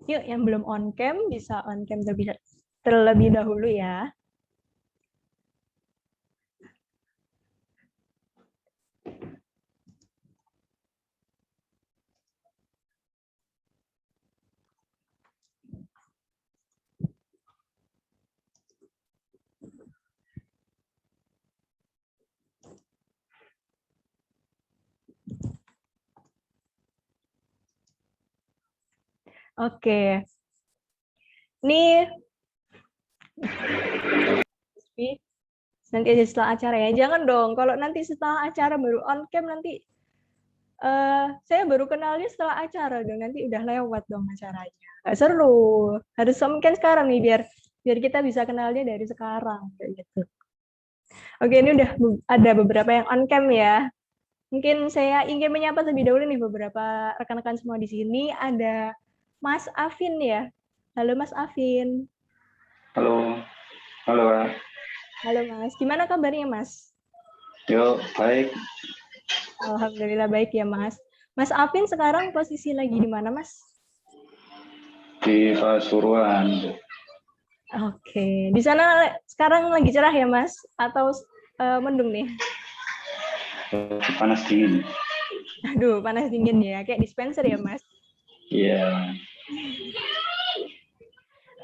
Yuk, yang belum on cam bisa on cam terlebih dahulu ya. Oke. Nih, nanti aja setelah acara ya. Jangan dong, kalau nanti setelah acara baru on cam nanti saya baru kenalnya setelah acara dong, nanti udah lewat dong acaranya. Nggak seru. Harus on cam sekarang nih biar kita bisa kenalnya dari sekarang kayak gitu. Oke, ini udah ada beberapa yang on cam ya. Mungkin saya ingin menyapa terlebih dahulu nih beberapa rekan-rekan semua di sini. Ada Mas Afin ya. Halo Mas Afin. Halo, halo Kak. Halo Mas. Gimana kabarnya Mas? Yo, baik. Alhamdulillah baik ya Mas. Mas Afin sekarang posisi lagi di mana Mas? Di Pasuruan. Oke. Di sana sekarang lagi cerah ya Mas? Atau mendung nih? Panas dingin. Aduh, panas dingin ya. Kayak dispenser ya Mas? Iya.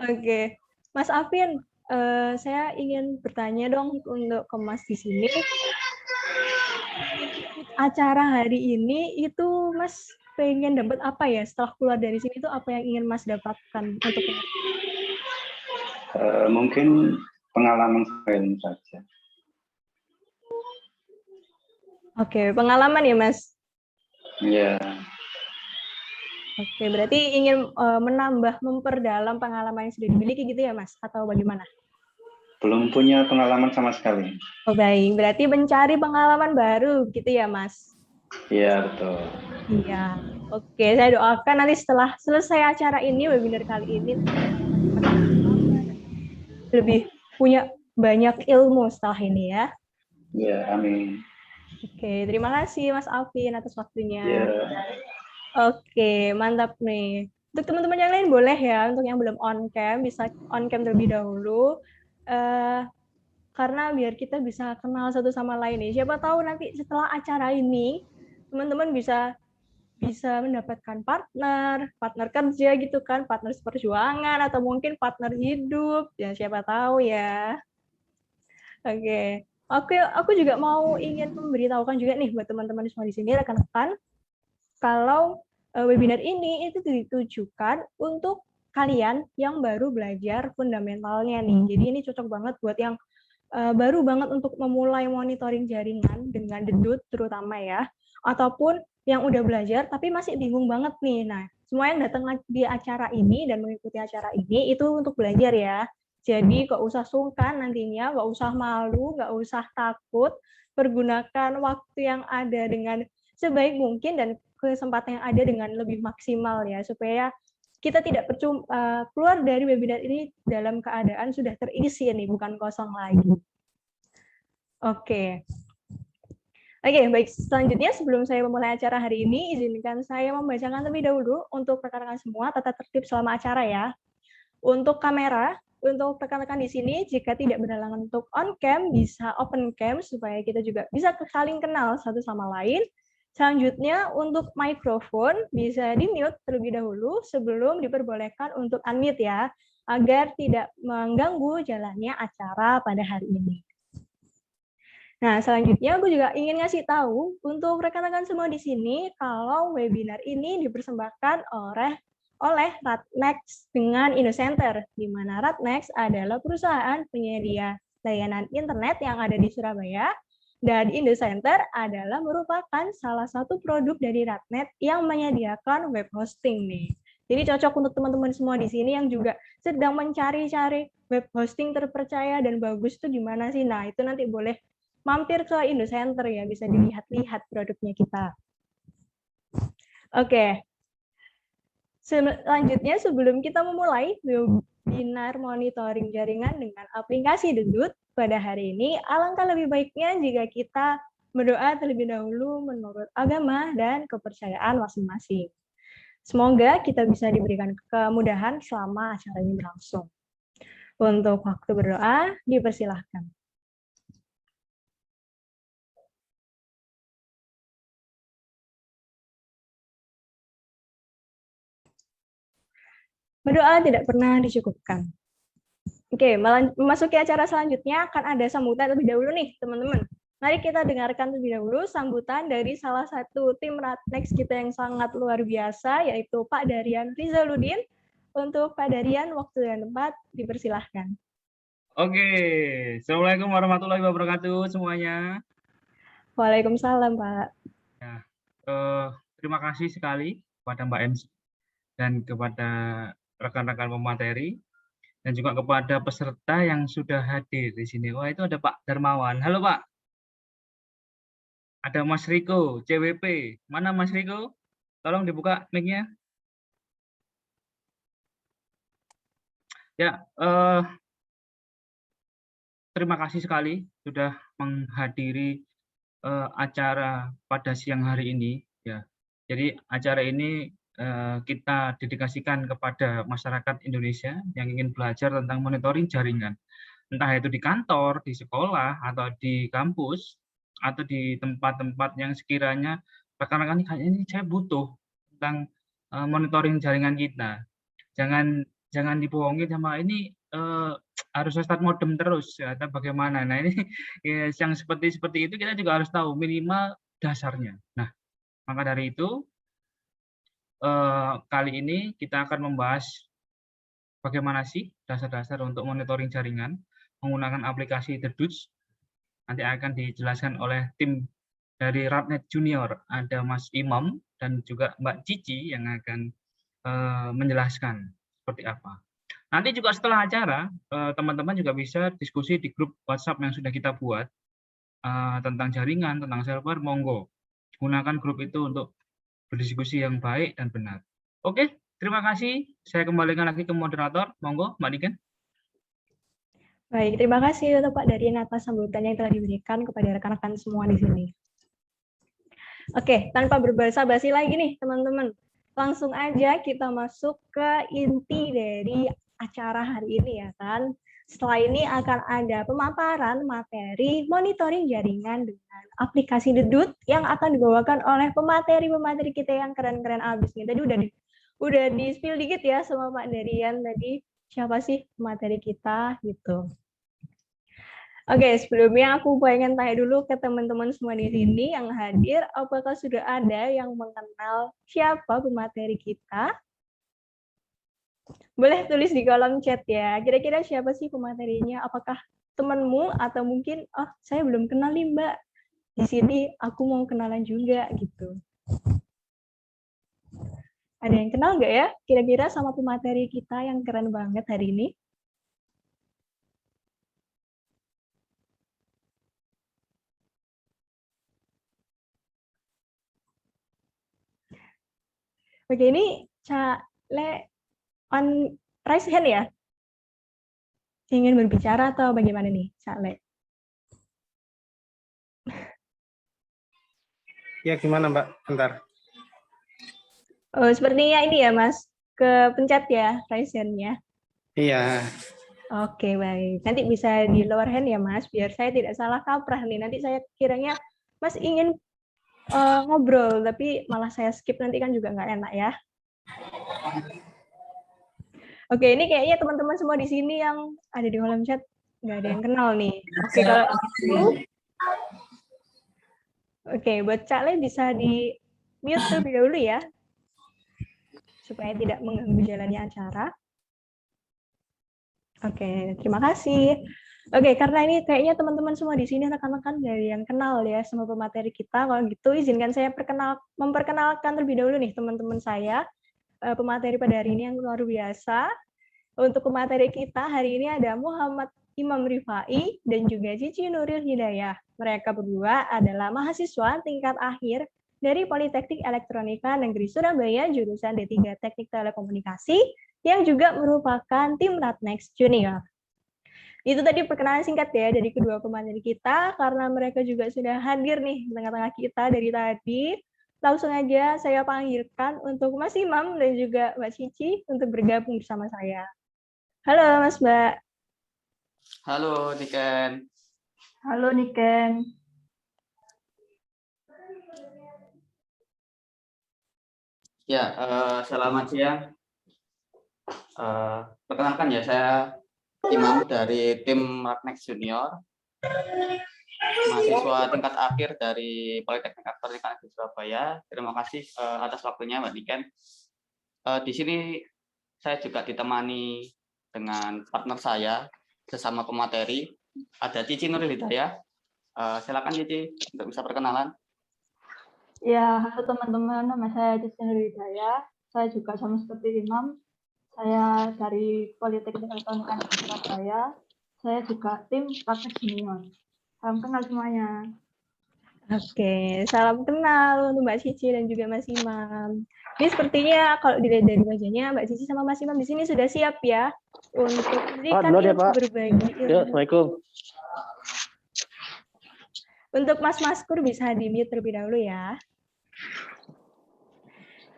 Oke. Mas Afin, saya ingin bertanya dong untuk ke Mas di sini. Acara hari ini itu Mas pengen dapat apa ya setelah keluar dari sini itu apa yang ingin Mas dapatkan untuk Mungkin pengalaman saya saja. Oke, pengalaman ya Mas. Iya. Oke, berarti ingin menambah, memperdalam pengalaman yang sudah dimiliki gitu ya Mas, atau bagaimana? Belum punya pengalaman sama sekali. Oh baik, berarti mencari pengalaman baru gitu ya Mas? Iya, betul. Iya. Oke, saya doakan nanti setelah selesai acara ini, webinar kali ini, lebih punya banyak ilmu setelah ini ya. Iya, amin. Oke, terima kasih Mas Alvin atas waktunya. Iya. Oke, mantap nih. Untuk teman-teman yang lain boleh ya, untuk yang belum on cam, bisa on cam terlebih dahulu. Karena biar kita bisa kenal satu sama lain nih. Siapa tahu nanti setelah acara ini, teman-teman bisa mendapatkan partner kerja gitu kan, partner seperjuangan, atau mungkin partner hidup, ya siapa tahu ya. Oke. Aku juga mau ingin memberitahukan juga nih buat teman-teman semua di sini, rekan-rekan, kalau webinar ini itu ditujukan untuk kalian yang baru belajar fundamentalnya nih. Jadi ini cocok banget buat yang baru banget untuk memulai monitoring jaringan dengan Dedut terutama ya, ataupun yang udah belajar tapi masih bingung banget nih. Nah, semua yang datang di acara ini dan mengikuti acara ini itu untuk belajar ya. Jadi gak usah sungkan nantinya, gak usah malu, gak usah takut, pergunakan waktu yang ada dengan sebaik mungkin dan kesempatan yang ada dengan lebih maksimal ya, supaya kita tidak keluar dari webinar ini dalam keadaan sudah terisi nih, bukan kosong lagi. Oke. Oke, baik. Selanjutnya sebelum saya memulai acara hari ini, izinkan saya membacakan terlebih dahulu untuk rekan-rekan semua tata tertib selama acara ya. Untuk kamera, untuk rekan-rekan di sini, jika tidak berhalangan untuk on cam, bisa open cam supaya kita juga bisa saling kenal satu sama lain. Selanjutnya, untuk mikrofon bisa di-mute terlebih dahulu sebelum diperbolehkan untuk unmute ya, agar tidak mengganggu jalannya acara pada hari ini. Nah, selanjutnya aku juga ingin ngasih tahu untuk rekan-rekan semua di sini kalau webinar ini dipersembahkan oleh Ratnext dengan IndoCenter, di mana Ratnext adalah perusahaan penyedia layanan internet yang ada di Surabaya, dan IndoCenter adalah merupakan salah satu produk dari Ratnet yang menyediakan web hosting nih. Jadi cocok untuk teman-teman semua di sini yang juga sedang mencari-cari web hosting terpercaya dan bagus itu di mana sih? Nah, itu nanti boleh mampir ke IndoCenter ya, bisa dilihat-lihat produknya kita. Oke. Selanjutnya, sebelum kita memulai webinar monitoring jaringan dengan aplikasi Dedut pada hari ini, alangkah lebih baiknya jika kita berdoa terlebih dahulu menurut agama dan kepercayaan masing-masing. Semoga kita bisa diberikan kemudahan selama acara ini berlangsung. Untuk waktu berdoa, dipersilahkan. Berdoa tidak pernah dicukupkan. Oke, memasuki acara selanjutnya akan ada sambutan terlebih dahulu nih, teman-teman. Mari kita dengarkan terlebih dahulu sambutan dari salah satu tim Ratnext kita yang sangat luar biasa, yaitu Pak Darian Rizaludin. Untuk Pak Darian, waktu dan tempat dipersilahkan. Oke, Assalamualaikum warahmatullahi wabarakatuh semuanya. Waalaikumsalam, Pak. Ya, terima kasih sekali kepada Mbak MC dan kepada rekan-rekan pemateri dan juga kepada peserta yang sudah hadir di sini. Wah, itu ada Pak Darmawan. Halo Pak. Ada Mas Riko, CWP. Mana Mas Riko? Tolong dibuka mic-nya. Ya, terima kasih sekali sudah menghadiri acara pada siang hari ini. Ya, jadi acara ini kita dedikasikan kepada masyarakat Indonesia yang ingin belajar tentang monitoring jaringan, entah itu di kantor, di sekolah, atau di kampus, atau di tempat-tempat yang sekiranya rekan-rekan kayaknya ini saya butuh tentang monitoring jaringan kita. Jangan dibohongi sama ini harus start modem terus atau bagaimana. Nah ini ya, yang seperti itu kita juga harus tahu minimal dasarnya. Nah maka dari itu kali ini kita akan membahas bagaimana sih dasar-dasar untuk monitoring jaringan menggunakan aplikasi The Dutch. Nanti akan dijelaskan oleh tim dari Ratnet Junior, ada Mas Imam dan juga Mbak Cici yang akan menjelaskan seperti apa. Nanti juga setelah acara, teman-teman juga bisa diskusi di grup WhatsApp yang sudah kita buat tentang jaringan, tentang server, monggo. Gunakan grup itu untuk berdiskusi yang baik dan benar. Oke, terima kasih. Saya kembalikan lagi ke moderator. Monggo, Mbak Niken. Baik, terima kasih untuk Pak Darian atas sambutan yang telah diberikan kepada rekan-rekan semua di sini. Oke, tanpa berbasa-basi lagi nih, teman-teman. Langsung aja kita masuk ke inti dari acara hari ini ya kan. Setelah ini akan ada pemaparan materi monitoring jaringan dengan aplikasi Dedut yang akan dibawakan oleh pemateri-pemateri kita yang keren-keren abis nih. Tadi udah di-spill dikit ya sama Pak Darian tadi siapa sih pemateri kita gitu. Oke, sebelumnya aku pengen tanya dulu ke teman-teman semua di sini yang hadir, apakah sudah ada yang mengenal siapa pemateri kita? Boleh tulis di kolom chat ya. Kira-kira siapa sih pematerinya? Apakah temanmu atau mungkin, oh saya belum kenal nih Mbak. Di sini aku mau kenalan juga gitu. Ada yang kenal nggak ya? Kira-kira sama pemateri kita yang keren banget hari ini? Oke, ini Cak Le on raise hand ya? Ingin berbicara atau bagaimana nih, Cak Le? Ya, gimana Mbak? Bentar. Oh, sepertinya ini ya, Mas. Kepencet ya, raise hand-nya. Iya. Oke, baik. Nanti bisa di lower hand ya, Mas, biar saya tidak salah kaprah nih. Nanti saya kiranya Mas ingin ngobrol, tapi malah saya skip nanti kan juga nggak enak ya. Oke, ini kayaknya teman-teman semua di sini yang ada di kolom chat nggak ada yang kenal nih. Oke, kalau gitu, oke, buat Cak Le bisa di mute terlebih dahulu ya, supaya tidak mengganggu jalannya acara. Oke, terima kasih. Oke, karena ini kayaknya teman-teman semua di sini rekan-rekan dari yang kenal ya sama pemateri kita. Kalau gitu izinkan saya memperkenalkan terlebih dahulu nih teman-teman saya pemateri pada hari ini yang luar biasa. Untuk pemateri kita hari ini ada Muhammad Imam Rifai dan juga Cici Nuril Hidayah. Mereka berdua adalah mahasiswa tingkat akhir dari Politeknik Elektronika Negeri Surabaya jurusan D3 Teknik Telekomunikasi yang juga merupakan tim Ratnext Junior. Itu tadi perkenalan singkat ya dari kedua pemateri kita, karena mereka juga sudah hadir nih di tengah-tengah kita dari tadi. langsung aja saya panggilkan untuk Mas Imam dan juga Mbak Cici untuk bergabung bersama saya. Halo Mas Mbak. Halo Niken. Halo Niken. Ya, selamat siang. Perkenalkan ya, saya Imam dari tim Raknex Junior, mahasiswa tingkat akhir dari Politeknik Pertanian di Surabaya. Terima kasih atas waktunya Mbak Niken. Di sini saya juga ditemani dengan partner saya, sesama pemateri, ada Cici Nuril Hidayah. Silakan Cici untuk bisa perkenalan. Ya, halo teman-teman, nama saya Cici Nuril Hidayah. Saya juga sama seperti Imam. Saya dari Politeknik Pertanian di Surabaya. Saya juga tim Raknex Junior. Salam kenal semuanya. Oke, salam kenal untuk Mbak Cici dan juga Mas Imam. Ini sepertinya kalau dilihat dari wajahnya Mbak Cici sama Mas Imam di sini sudah siap ya untuk memberikan ilmu berbagi ilmu. Assalamualaikum. Untuk Mas Maskur bisa di-mute terlebih dahulu ya.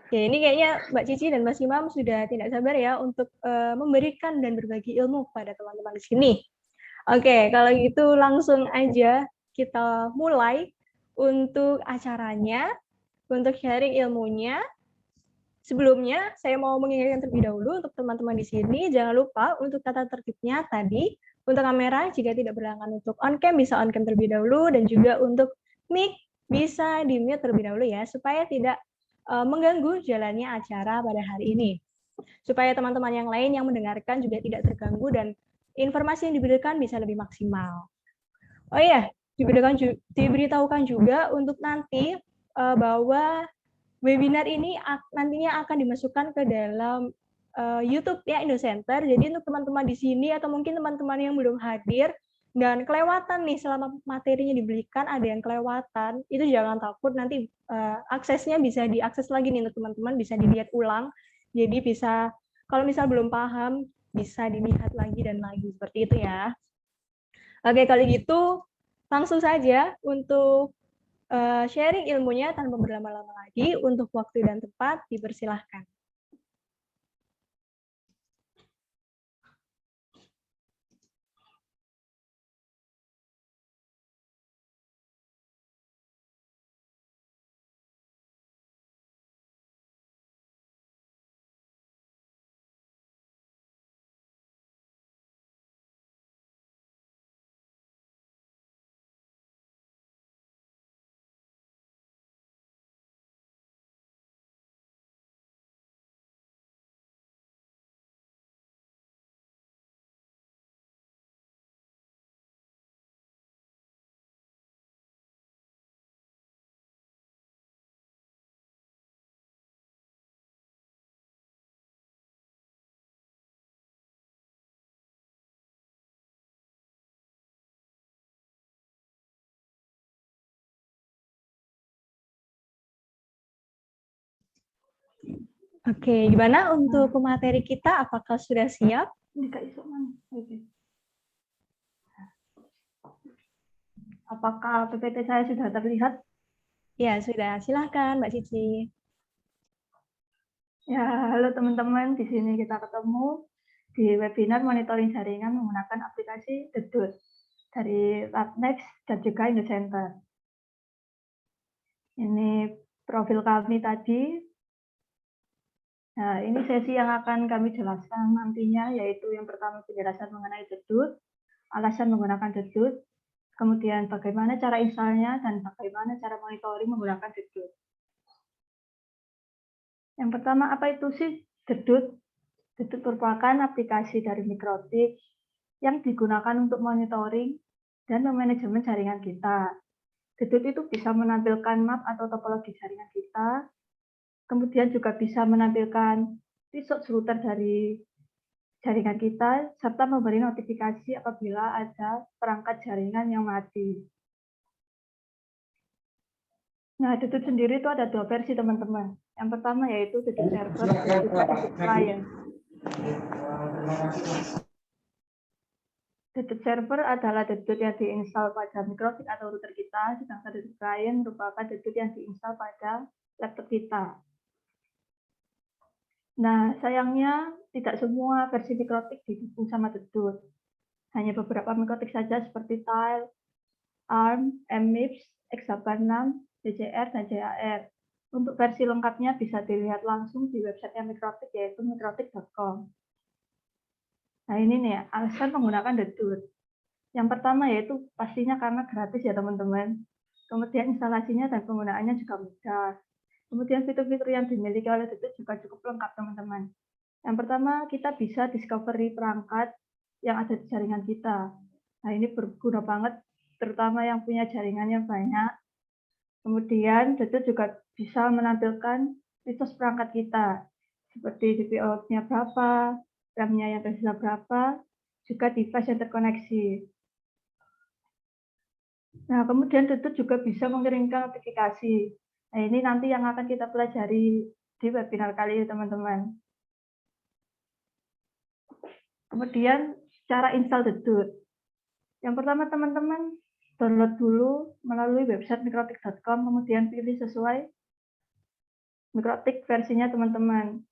Oke, ini kayaknya Mbak Cici dan Mas Imam sudah tidak sabar ya untuk memberikan dan berbagi ilmu kepada teman-teman di sini. Oke, kalau gitu langsung aja kita mulai untuk acaranya, untuk sharing ilmunya. Sebelumnya, saya mau mengingatkan terlebih dahulu untuk teman-teman di sini, jangan lupa untuk tata tertibnya tadi, untuk kamera jika tidak berhalangan untuk on cam, bisa on cam terlebih dahulu, dan juga untuk mic bisa di-mute terlebih dahulu ya, supaya tidak mengganggu jalannya acara pada hari ini. Supaya teman-teman yang lain yang mendengarkan juga tidak terganggu dan informasi yang diberikan bisa lebih maksimal. Oh iya, diberitahukan juga untuk nanti bahwa webinar ini nantinya akan dimasukkan ke dalam YouTube ya Indocenter. Jadi untuk teman-teman di sini atau mungkin teman-teman yang belum hadir dan kelewatan nih selama materinya diberikan ada yang kelewatan, itu jangan takut, nanti aksesnya bisa diakses lagi nih untuk teman-teman, bisa dilihat ulang. Jadi bisa kalau misal belum paham bisa dilihat lagi dan lagi seperti itu ya. Oke, kalau gitu langsung saja untuk sharing ilmunya tanpa berlama-lama lagi. Untuk waktu dan tempat dipersilahkan. Oke, gimana untuk pemateri kita? Apakah sudah siap? Apakah PPT saya sudah terlihat? Ya, sudah. Silahkan, Mbak Cici. Ya, halo teman-teman. Di sini kita ketemu di webinar monitoring jaringan menggunakan aplikasi Dedut dari Raknex dan juga Indocenter. Ini profil kami tadi. Nah, ini sesi yang akan kami jelaskan nantinya, yaitu yang pertama penjelasan mengenai Dedut, alasan menggunakan Dedut, kemudian bagaimana cara installnya, dan bagaimana cara monitoring menggunakan Dedut. Yang pertama, apa itu sih Dedut? Dedut merupakan aplikasi dari Mikrotik yang digunakan untuk monitoring dan memanajemen jaringan kita. Dedut itu bisa menampilkan map atau topologi jaringan kita, kemudian juga bisa menampilkan resource router dari jaringan kita, serta memberi notifikasi apabila ada perangkat jaringan yang mati. Nah, Dedut sendiri itu ada dua versi, teman-teman. Yang pertama yaitu Dedut server dan juga Dedut client. Dedut server adalah Dedut yang diinstal pada Mikrotik atau router kita, sedangkan Dedut client merupakan Dedut yang diinstal pada laptop kita. Nah, sayangnya tidak semua versi mikrotik didukung sama Dedut. Hanya beberapa mikrotik saja seperti Tile, ARM, MIPS, X86, DCR, dan JAR. Untuk versi lengkapnya bisa dilihat langsung di website mikrotik, yaitu mikrotik.com. Nah, ini nih alasan menggunakan Dedut. Yang pertama yaitu pastinya karena gratis ya teman-teman. Kemudian instalasinya dan penggunaannya juga mudah. Kemudian fitur-fitur yang dimiliki oleh Dedut juga cukup lengkap teman-teman. Yang pertama kita bisa discovery perangkat yang ada di jaringan kita. Nah ini berguna banget terutama yang punya jaringan yang banyak. Kemudian Dedut juga bisa menampilkan situs perangkat kita seperti DPO-nya berapa, RAM-nya yang tersisa berapa, juga device yang terkoneksi. Nah, kemudian Dedut juga bisa mengirimkan notifikasi. Nah, ini nanti yang akan kita pelajari di webinar kali ini, teman-teman. Kemudian, cara install Dedut. Yang pertama, teman-teman, download dulu melalui website mikrotik.com, kemudian pilih sesuai mikrotik versinya, teman-teman.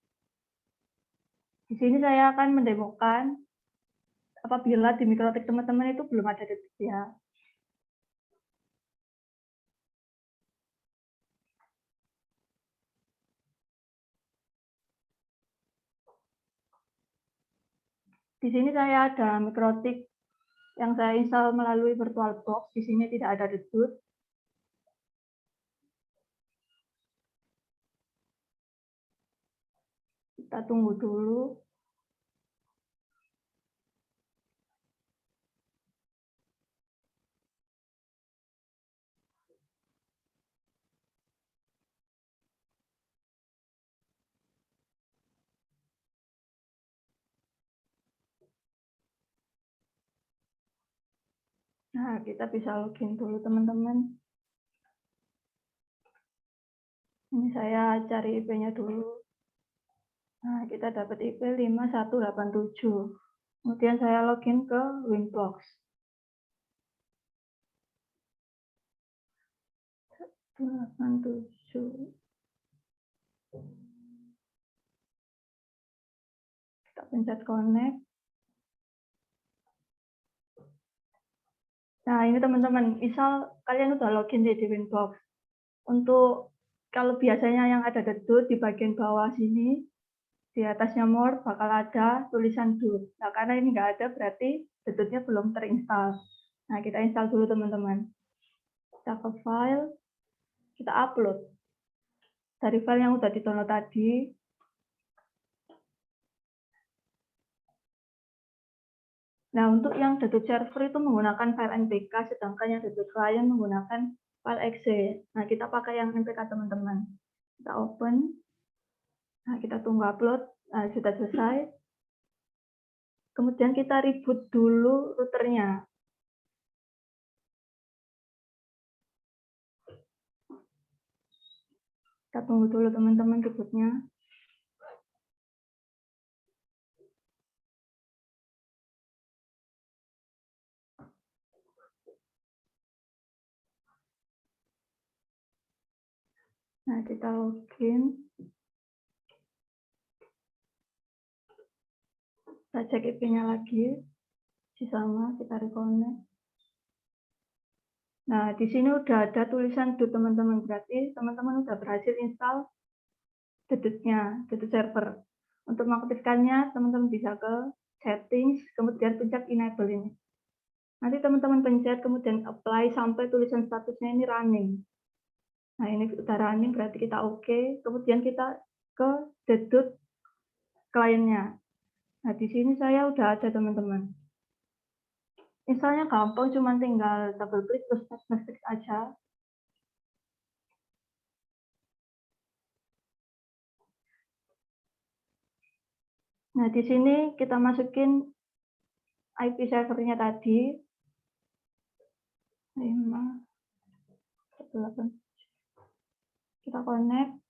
Di sini saya akan mendemokan apabila di mikrotik teman-teman itu belum ada Dedut ya. Di sini saya ada mikrotik yang saya install melalui VirtualBox. Di sini tidak ada Dedut. Kita tunggu dulu. Nah, kita bisa login dulu, teman-teman. Ini saya cari IP-nya dulu. Nah, kita dapat IP 5187. Kemudian saya login ke Winbox. 187. Kita pencet connect. Nah, ini teman-teman, misal kalian udah login di Winbox. Untuk kalau biasanya yang ada Dedut di bagian bawah sini, di atasnya more bakal ada tulisan Dedut. Nah, karena ini nggak ada, berarti Dedutnya belum terinstall. Nah, kita install dulu, teman-teman. Kita ke file, kita upload. Dari file yang udah di-download tadi, nah, untuk yang Dedut server itu menggunakan file NPK, sedangkan yang Dedut client menggunakan file exe. Nah, kita pakai yang NPK, teman-teman. Kita open. Nah, kita tunggu upload. Nah, sudah selesai. Kemudian kita reboot dulu routernya. Kita tunggu dulu, teman-teman, rebootnya. Nah, kita login. Kita cek IP-nya lagi. Sama, kita reconnect. Nah, di sini udah ada tulisan Dedut, teman-teman. Berarti teman-teman udah berhasil install Dedutnya, Dedut server. Untuk mengaktifkannya, teman-teman bisa ke settings, kemudian pencet enable ini. Nanti teman-teman pencet, kemudian apply sampai tulisan statusnya ini running. Nah, ini udah running, berarti kita oke. Kemudian kita ke Dedut kliennya. Nah, di sini saya udah ada, teman-teman. Installnya gampang, cuma tinggal double klik terus next aja. Nah, di sini kita masukin IP servernya tadi. 5.8. Kita connect.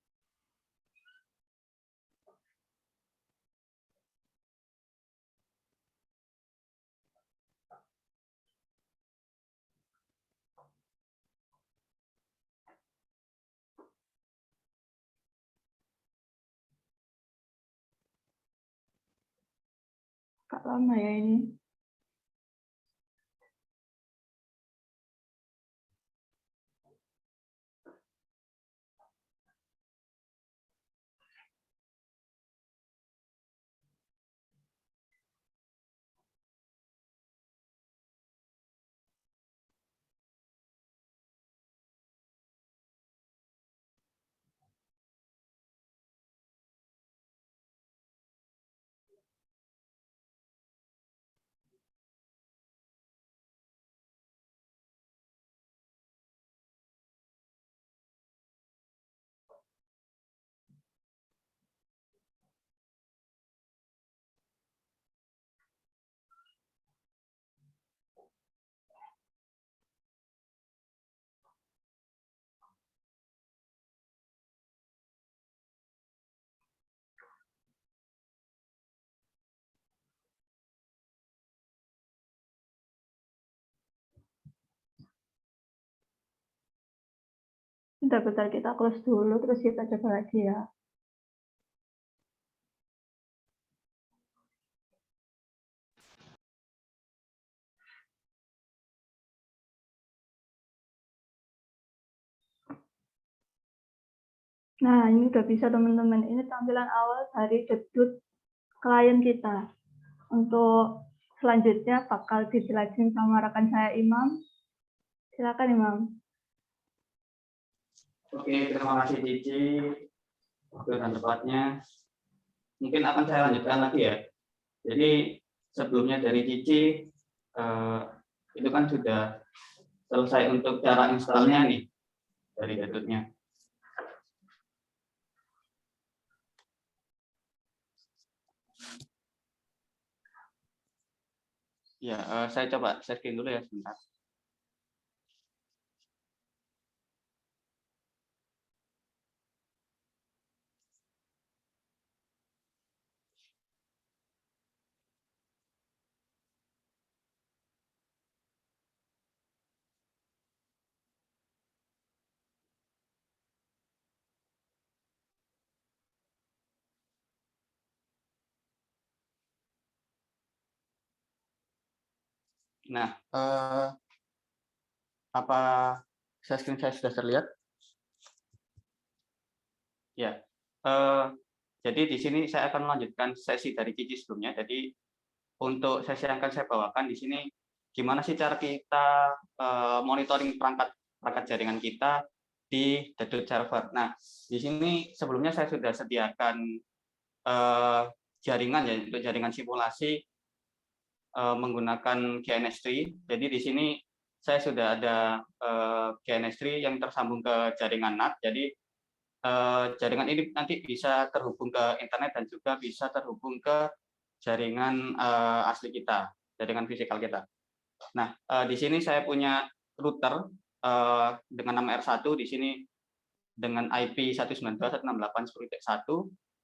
Agak lama ya ini. Bentar-bentar kita close dulu, terus kita coba lagi ya. Nah, ini udah bisa teman-teman. Ini tampilan awal dari Dedut klien kita. Untuk selanjutnya bakal dijelasin sama rekan saya Imam. Silakan Imam. Oke, terima kasih Cici. Waktu dan tempatnya. Mungkin akan saya lanjutkan lagi ya. Jadi sebelumnya dari Cici, itu kan sudah selesai untuk cara installnya nih dari Dedutnya. Ya, saya coba sharing dulu ya sebentar. Nah, apa screen saya sudah terlihat? Ya, jadi di sini saya akan melanjutkan sesi dari Cici sebelumnya. Jadi untuk sesi yang akan saya bawakan di sini, gimana sih cara kita monitoring perangkat jaringan kita di Dedut server. Nah, di sini sebelumnya saya sudah sediakan jaringan ya untuk jaringan simulasi menggunakan GNS3. Jadi di sini saya sudah ada GNS3 yang tersambung ke jaringan NAT. Jadi jaringan ini nanti bisa terhubung ke internet dan juga bisa terhubung ke jaringan asli kita, jaringan fisikal kita. Nah, di sini saya punya router dengan nama R1 di sini dengan IP 192.168.10.1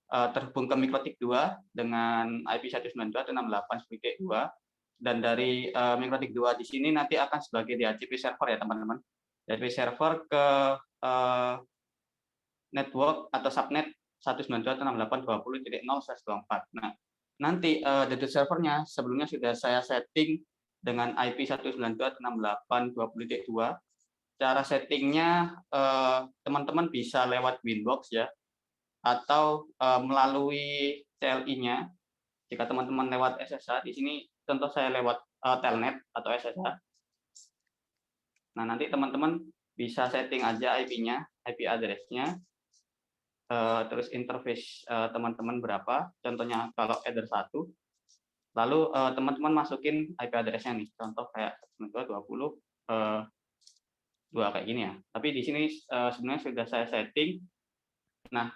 terhubung ke Mikrotik 2 dengan IP 192.168.10.2 dan dari Mikrotik 2 di sini nanti akan sebagai DHCP server ya teman-teman. DHCP server ke network atau subnet 192.168.20.0/24. Nah, nanti Dedut servernya sebelumnya sudah saya setting dengan IP 192.168.20.2. Cara settingnya teman-teman bisa lewat Winbox ya, atau melalui CLI-nya. Jika teman-teman lewat SSH, di sini contoh saya lewat Telnet atau SSH. Nah, nanti teman-teman bisa setting aja IP-nya, IP address-nya, terus interface teman-teman berapa, contohnya kalau header 1, lalu teman-teman masukin IP address-nya nih, contoh kayak 192.20 2 kayak gini ya. Tapi di sini sebenarnya sudah saya setting. Nah,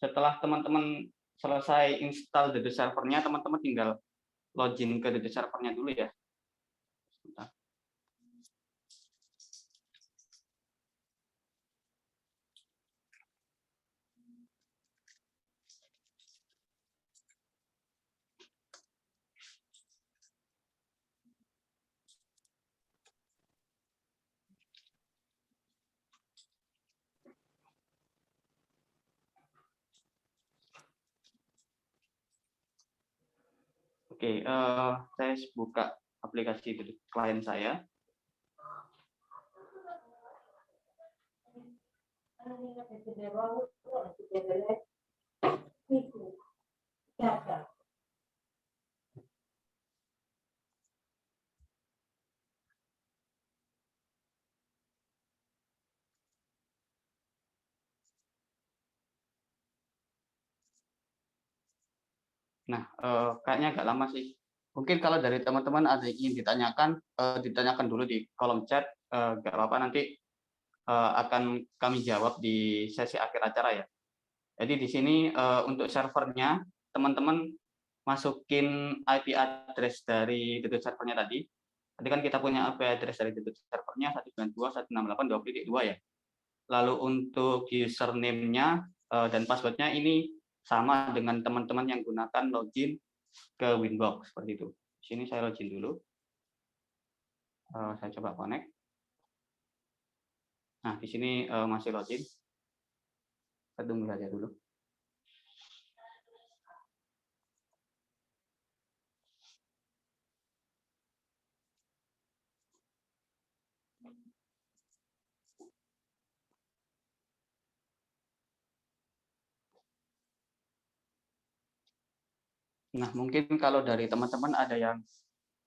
setelah teman-teman selesai install Dedut servernya, teman-teman tinggal login ke Dedut servernya dulu ya. Sebentar. Oke, saya buka aplikasi klien saya. Nah, kayaknya agak lama sih. Mungkin kalau dari teman-teman ada yang ingin ditanyakan, ditanyakan dulu di kolom chat, nggak apa-apa, nanti akan kami jawab di sesi akhir acara ya. Jadi di sini untuk servernya, teman-teman masukin IP address dari Dedut servernya tadi. Tadi kan kita punya IP address dari Dedut servernya 192.168.20.2 ya. Lalu untuk username-nya dan password-nya ini sama dengan teman-teman yang gunakan login ke Winbox seperti itu. Di sini saya login dulu. Saya coba connect. Nah, di sini masih login. Kita tunggu saja dulu. Nah, mungkin kalau dari teman-teman ada yang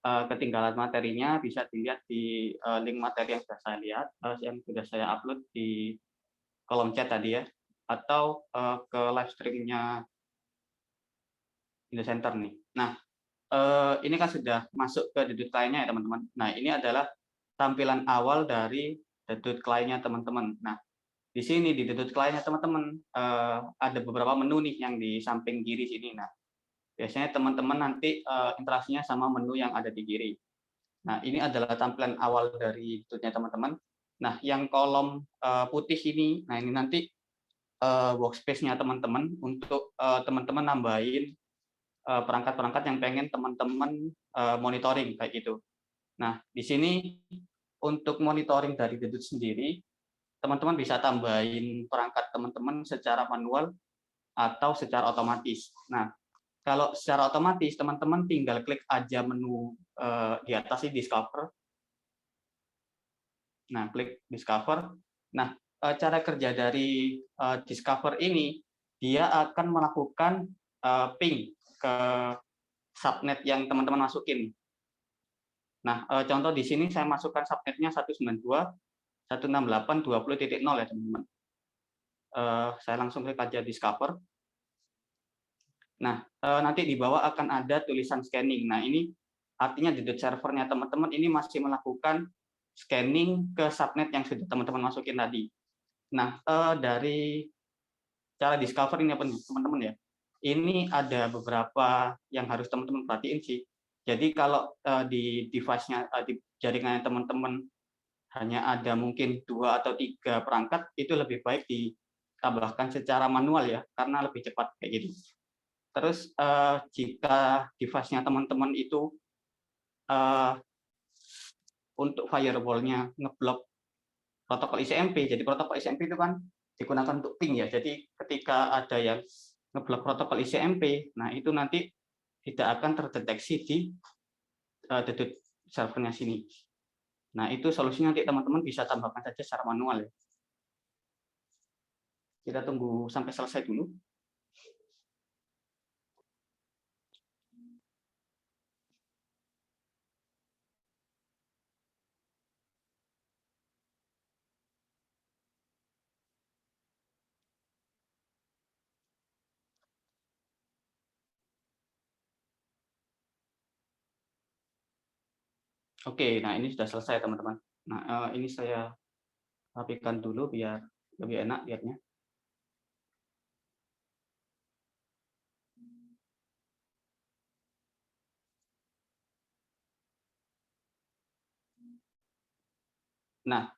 ketinggalan materinya, bisa dilihat di link materi yang sudah saya lihat, yang sudah saya upload di kolom chat tadi ya, atau ke live stream-nya Indocenter nih. Nah, ini kan sudah masuk ke Dedut kliennya ya teman-teman. Nah, ini adalah tampilan awal dari Dedut kliennya teman-teman. Nah, di sini di Dedut kliennya teman-teman ada beberapa menu nih yang di samping kiri sini. Nah, biasanya teman-teman nanti interaksinya sama menu yang ada di kiri. Nah, ini adalah tampilan awal dari Dedutnya teman-teman. Nah, yang kolom putih ini, nah ini nanti workspace-nya teman-teman untuk teman-teman nambahin perangkat-perangkat yang pengen teman-teman monitoring kayak gitu. Nah, di sini untuk monitoring dari Dedut sendiri, teman-teman bisa tambahin perangkat teman-teman secara manual atau secara otomatis. Nah, kalau secara otomatis teman-teman tinggal klik aja menu di atas ini Discover. Nah, klik Discover. Nah, cara kerja dari Discover ini, dia akan melakukan ping ke subnet yang teman-teman masukin. Nah, contoh di sini saya masukkan subnetnya 192.168.20.0 ya teman-teman. Saya langsung klik aja Discover. Nah, nanti di bawah akan ada tulisan scanning. Nah, ini artinya di servernya teman-teman ini masih melakukan scanning ke subnet yang sudah teman-teman masukin tadi. Nah, dari cara Discover ini teman-teman ya, ini ada beberapa yang harus teman-teman perhatiin sih. Jadi kalau di device-nya, di jaringannya teman-teman hanya ada mungkin 2 atau 3 perangkat, itu lebih baik ditambahkan secara manual ya, karena lebih cepat kayak gitu. Terus jika device-nya teman-teman itu untuk firewall-nya ngeblok protokol ICMP, jadi protokol ICMP itu kan digunakan untuk ping ya, jadi ketika ada yang ngeblok protokol ICMP, nah itu nanti tidak akan terdeteksi di Dedut servernya sini. Nah itu solusinya nanti teman-teman bisa tambahkan saja secara manual ya. Kita tunggu sampai selesai dulu. Oke, nah ini sudah selesai teman-teman. Nah ini saya rapikan dulu biar lebih enak lihatnya. Nah,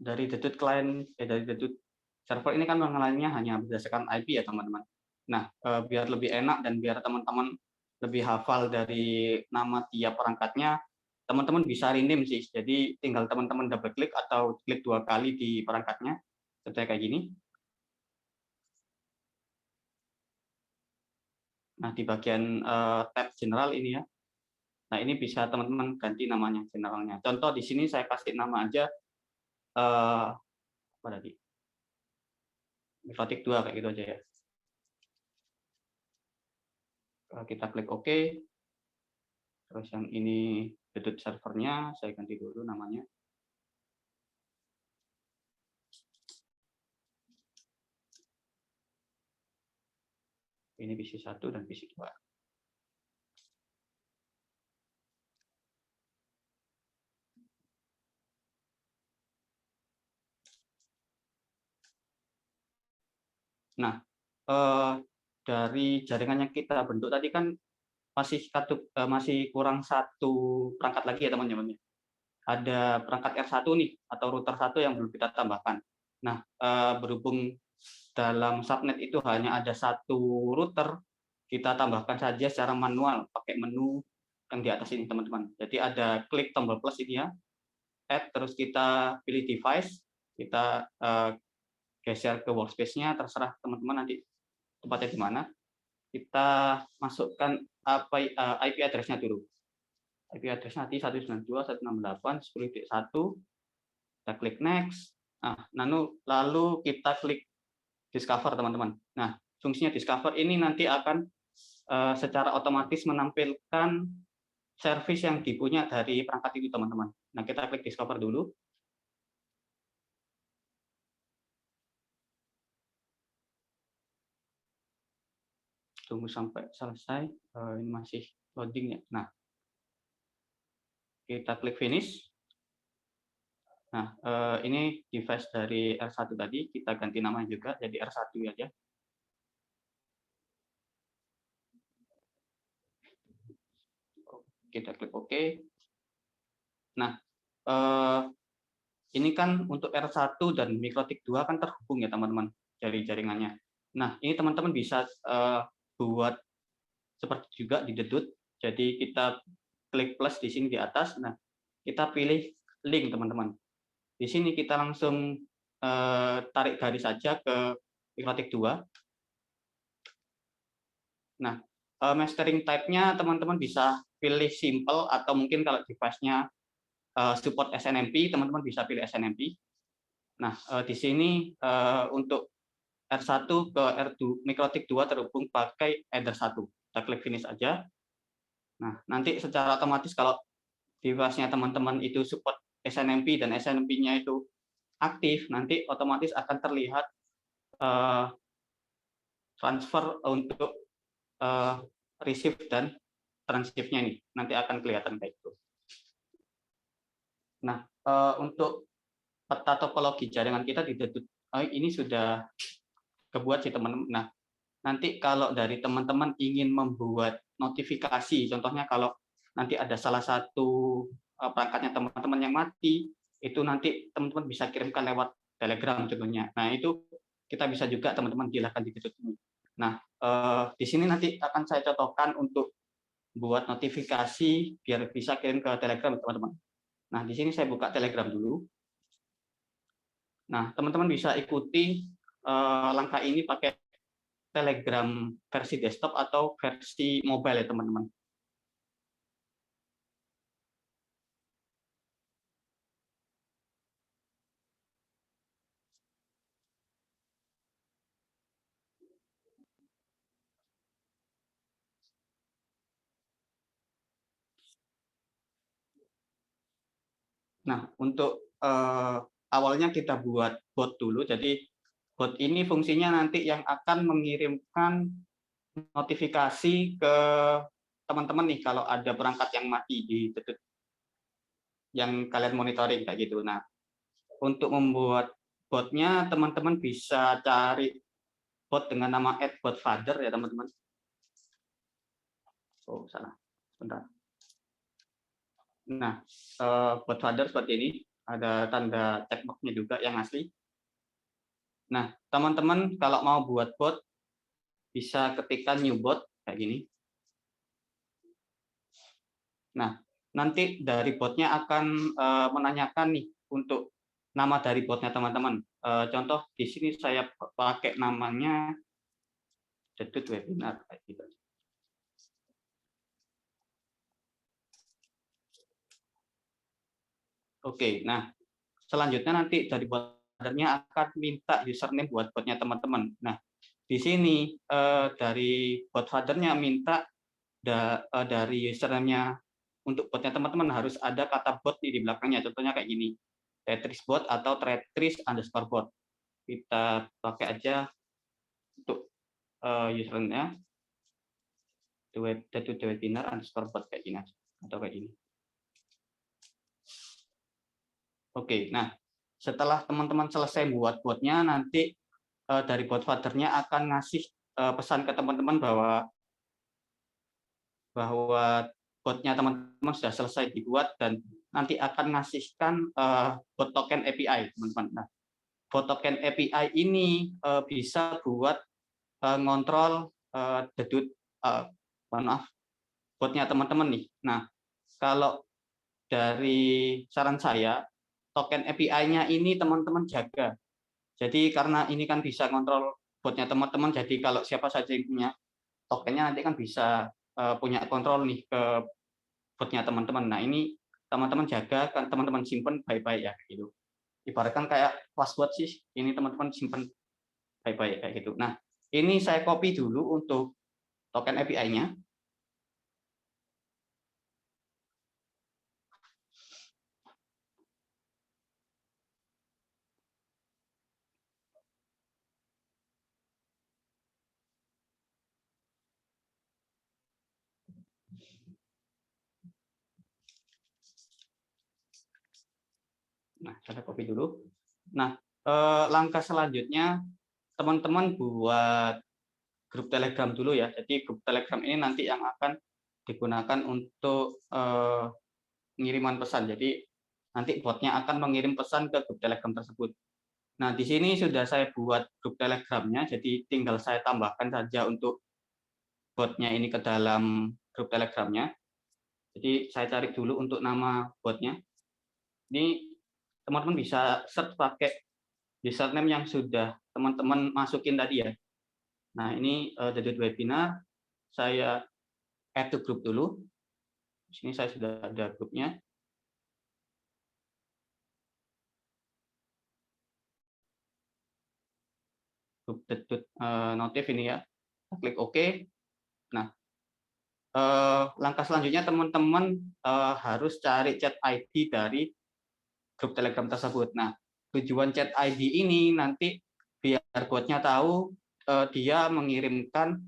dari Dedut client, dari Dedut server ini kan pengenalannya hanya berdasarkan IP ya teman-teman. Nah, biar lebih enak dan biar teman-teman lebih hafal dari nama tiap perangkatnya, teman-teman bisa rename sih. Jadi tinggal teman-teman double klik atau klik 2 kali di perangkatnya, seperti kayak gini. Nah, di bagian tab general ini ya. Nah, ini bisa teman-teman ganti namanya generalnya. Contoh di sini saya kasih nama aja apa tadi? Mikrotik 2 kayak gitu aja ya. Kita klik OK. Terus yang ini Dedut servernya saya ganti dulu namanya. Ini PC1 dan PC2. Nah, dari jaringan yang kita bentuk tadi kan masih kurang satu perangkat lagi ya teman-teman. Ada perangkat R1 nih atau router 1 yang belum kita tambahkan. Nah, berhubung dalam subnet itu hanya ada satu router, kita tambahkan saja secara manual pakai menu yang di atas ini teman-teman. Jadi ada klik tombol plus ini ya, add, terus kita pilih device, kita geser ke workspace-nya, terserah teman-teman nanti tempatnya di mana. Kita masukkan IP address-nya dulu. IP address nanti 192.168.10.1. Kita klik next. Nah, lalu kita klik discover teman-teman. Nah, fungsinya discover ini nanti akan secara otomatis menampilkan service yang dipunya dari perangkat itu teman-teman. Nah, kita klik discover dulu. Tunggu sampai selesai. Ini masih loading ya. Nah, kita klik finish. Nah, ini device dari R1 tadi, kita ganti nama juga jadi R1 aja. Kita klik OK. Nah, ini kan untuk R1 dan Mikrotik 2 kan terhubung ya teman-teman dari jaringannya. Nah, ini teman-teman bisa buat seperti juga di Dedut. Jadi kita klik plus di sini di atas. Nah, kita pilih link teman-teman. Di sini kita langsung tarik garis saja ke Mikrotik 2. Nah, mastering type-nya teman-teman bisa pilih simple atau mungkin kalau device-nya support SNMP, teman-teman bisa pilih SNMP. Nah, di sini untuk R1 ke R2 Mikrotik 2 terhubung pakai Ether 1. Kita klik finish aja. Nah, nanti secara otomatis kalau device-nya teman-teman itu support SNMP dan SNMP-nya itu aktif, nanti otomatis akan terlihat transfer untuk receive dan transcript-nya nih. Nanti akan kelihatan kayak itu. Nah, untuk peta topologi jaringan kita di Dedut ini sudah kebuat sih teman-teman. Nah, nanti kalau dari teman-teman ingin membuat notifikasi, contohnya kalau nanti ada salah satu perangkatnya teman-teman yang mati, itu nanti teman-teman bisa kirimkan lewat Telegram contohnya. Nah, itu kita bisa juga teman-teman silahkan di Dedut ini. Nah, di sini nanti akan saya contohkan untuk buat notifikasi biar bisa kirim ke Telegram teman-teman. Nah, di sini saya buka Telegram dulu. Nah, teman-teman bisa ikuti langkah ini pakai Telegram versi desktop atau versi mobile ya teman-teman. Nah, untuk awalnya kita buat bot dulu. Jadi bot ini fungsinya nanti yang akan mengirimkan notifikasi ke teman-teman nih kalau ada perangkat yang mati di Dedut yang kalian monitoring kayak gitu. Nah, untuk membuat botnya teman-teman bisa cari bot dengan nama @botfather ya teman-teman. Oh, salah. Bentar. Nah, botfather seperti ini, ada tanda checkbox-nya juga yang asli. Nah, teman-teman kalau mau buat bot bisa ketikkan new bot kayak gini. Nah, nanti dari botnya akan menanyakan nih untuk nama dari botnya teman-teman. Contoh di sini saya pakai namanya Dedut webinar kayak gitu. Oke, nah selanjutnya nanti dari botnya akan minta username buat botnya teman-teman. Nah, di sini dari bot fathernya minta dari username-nya untuk botnya teman-teman harus ada kata bot di belakangnya. Contohnya kayak gini, Tetris bot atau Tetris_bot. Kita pakai aja untuk username-nya webinar_bot kayak gini atau kayak gini. Oke, nah setelah teman-teman selesai buat botnya, nanti dari bot fathernya akan ngasih pesan ke teman-teman bahwa botnya teman-teman sudah selesai dibuat dan nanti akan ngasihkan bot token API, teman-teman. Nah, bot token API ini bisa buat ngontrol dedut botnya teman-teman nih. Nah, kalau dari saran saya, token API-nya ini teman-teman jaga. Jadi karena ini kan bisa ngontrol botnya teman-teman, jadi kalau siapa saja yang punya tokennya nanti kan bisa punya kontrol nih ke botnya teman-teman. Nah, ini teman-teman jaga, kan teman-teman simpen baik-baik ya gitu. Ibaratkan kayak password sih, ini teman-teman simpen baik-baik kayak gitu. Nah, ini saya copy dulu untuk token API-nya. Nah, saya copy dulu. Nah, langkah selanjutnya teman-teman buat grup Telegram dulu ya. Jadi grup Telegram ini nanti yang akan digunakan untuk pengiriman pesan. Jadi nanti botnya akan mengirim pesan ke grup Telegram tersebut. Nah, di sini sudah saya buat grup Telegramnya, jadi tinggal saya tambahkan saja untuk botnya ini ke dalam grup Telegramnya. Jadi saya cari dulu untuk nama botnya. Ini teman-teman bisa search pakai username yang sudah teman-teman masukin tadi ya. Nah, ini dedut webinar, saya add to group dulu. Di sini saya sudah ada grupnya. Grup dedut notif ini ya. Klik OK. Nah, langkah selanjutnya teman-teman harus cari chat ID dari grup Telegram tersebut. Nah, tujuan chat ID ini nanti biar botnya tahu dia mengirimkan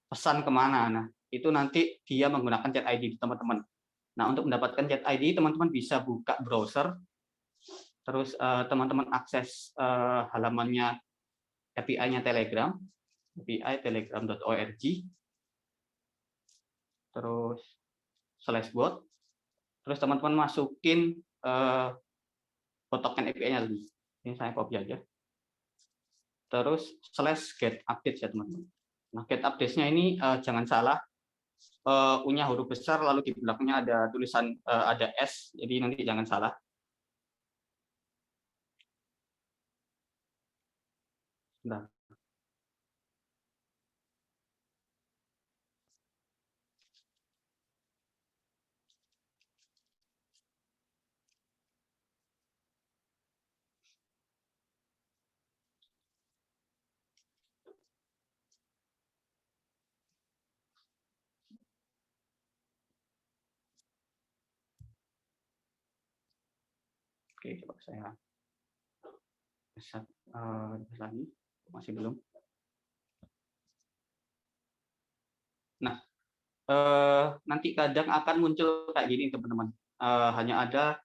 pesan kemana. Nah, itu nanti dia menggunakan chat ID teman-teman. Nah, untuk mendapatkan chat ID, teman-teman bisa buka browser, terus teman-teman akses halamannya API-nya Telegram, API telegram.org, terus /bot, terus teman-teman masukin bot token API-nya lagi. Ini saya copy aja. Terus /get update ya teman-teman. Nah, get update-nya ini jangan salah, U-nya huruf besar, lalu di belakangnya ada tulisan ada S, jadi nanti jangan salah. Nah. Oke, coba saya lagi, masih belum. Nah, nanti kadang akan muncul kayak gini teman-teman. Hanya ada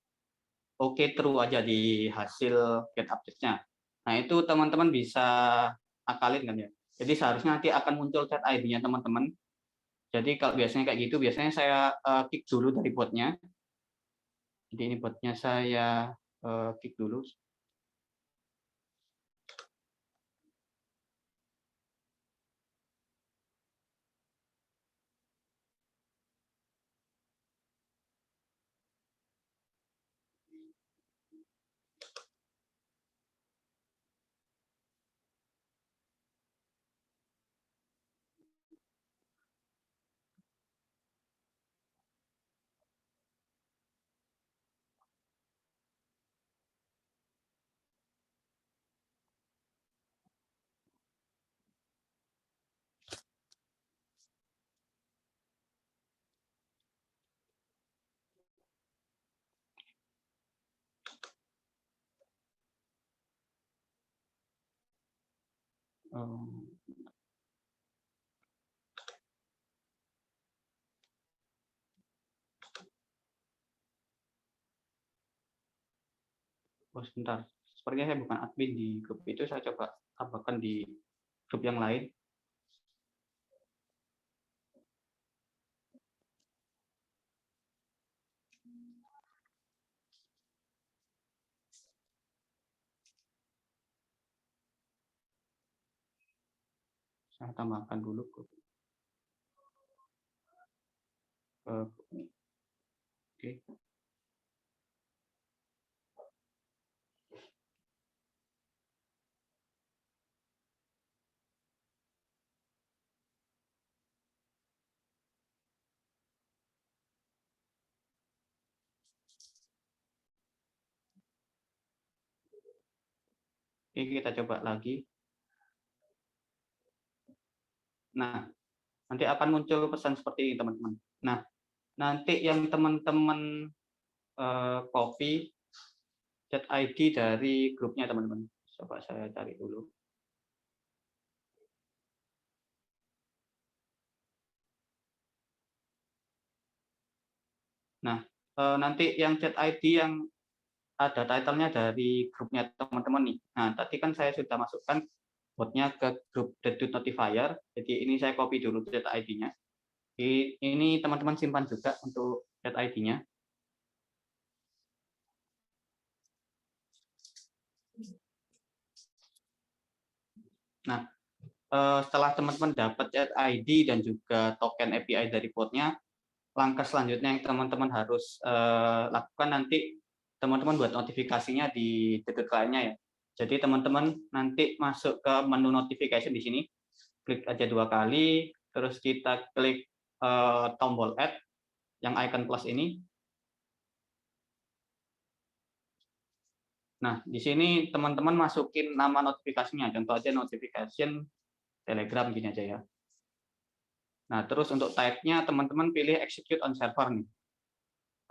OK true aja di hasil get update-nya. Nah, itu teman-teman bisa akalin kan ya. Jadi seharusnya nanti akan muncul chat ID-nya teman-teman. Jadi kalau biasanya kayak gitu, biasanya saya kick dulu dari botnya. Jadi ini botnya saya kick dulu. Sebentar. Sepertinya saya bukan admin di grup itu, saya coba tambahkan di grup yang lain. Saya tambahkan dulu grup. Oke. Oke, kita coba lagi. Nah, nanti akan muncul pesan seperti ini, teman-teman. Nah, nanti yang teman-teman copy chat ID dari grupnya, teman-teman. Coba saya cari dulu. Nah, nanti yang chat ID yang ada title-nya dari grupnya teman-teman nih. Nah, tadi kan saya sudah masukkan botnya ke grup Dedut Notifier. Jadi ini saya copy dulu chat ID-nya. Ini teman-teman simpan juga untuk chat ID-nya. Nah, setelah teman-teman dapat chat ID dan juga token API dari botnya, langkah selanjutnya yang teman-teman harus lakukan nanti teman-teman buat notifikasinya di Dedut kliennya ya. Jadi teman-teman nanti masuk ke menu notification di sini, klik aja 2 kali, terus kita klik tombol add yang icon plus ini. Nah, di sini teman-teman masukin nama notifikasinya, contoh aja notification Telegram gini aja ya. Nah, terus untuk type-nya teman-teman pilih execute on server nih.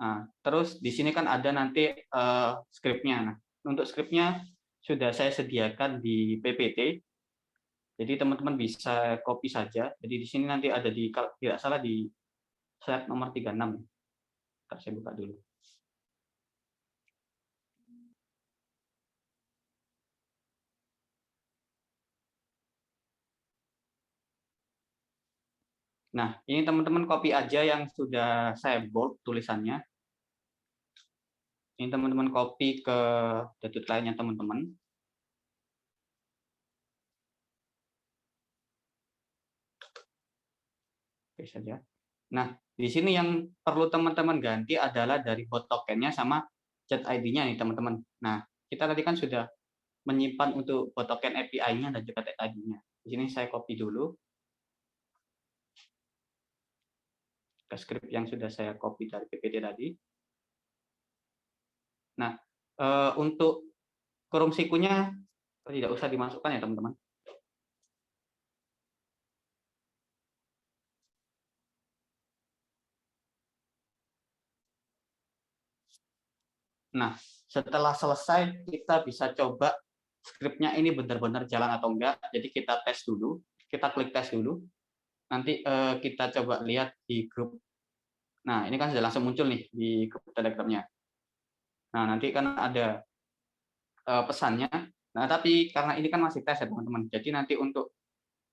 Nah, terus di sini kan ada nanti script-nya. Nah, untuk script-nya sudah saya sediakan di PPT. Jadi teman-teman bisa copy saja. Jadi di sini nanti ada di, kalau tidak salah di slide nomor 36. Ntar saya buka dulu. Nah, ini teman-teman copy aja yang sudah saya bold tulisannya. Ini teman-teman copy ke Dedut lainnya teman-teman. Oke saja. Nah, di sini yang perlu teman-teman ganti adalah dari bot tokennya sama chat ID-nya nih teman-teman. Nah, kita tadi kan sudah menyimpan untuk bot token API-nya dan juga chat ID-nya. Di sini saya copy dulu ke script yang sudah saya copy dari PPT tadi. Nah, untuk kurung sikunya tidak usah dimasukkan ya teman-teman. Nah, setelah selesai kita bisa coba scriptnya ini benar-benar jalan atau enggak. Jadi kita tes dulu, kita klik tes dulu. Nanti kita coba lihat di grup. Nah, ini kan sudah langsung muncul nih di grup Telegram-nya. Nah, nanti kan ada pesannya. Nah, tapi karena ini kan masih tes ya teman-teman. Jadi nanti untuk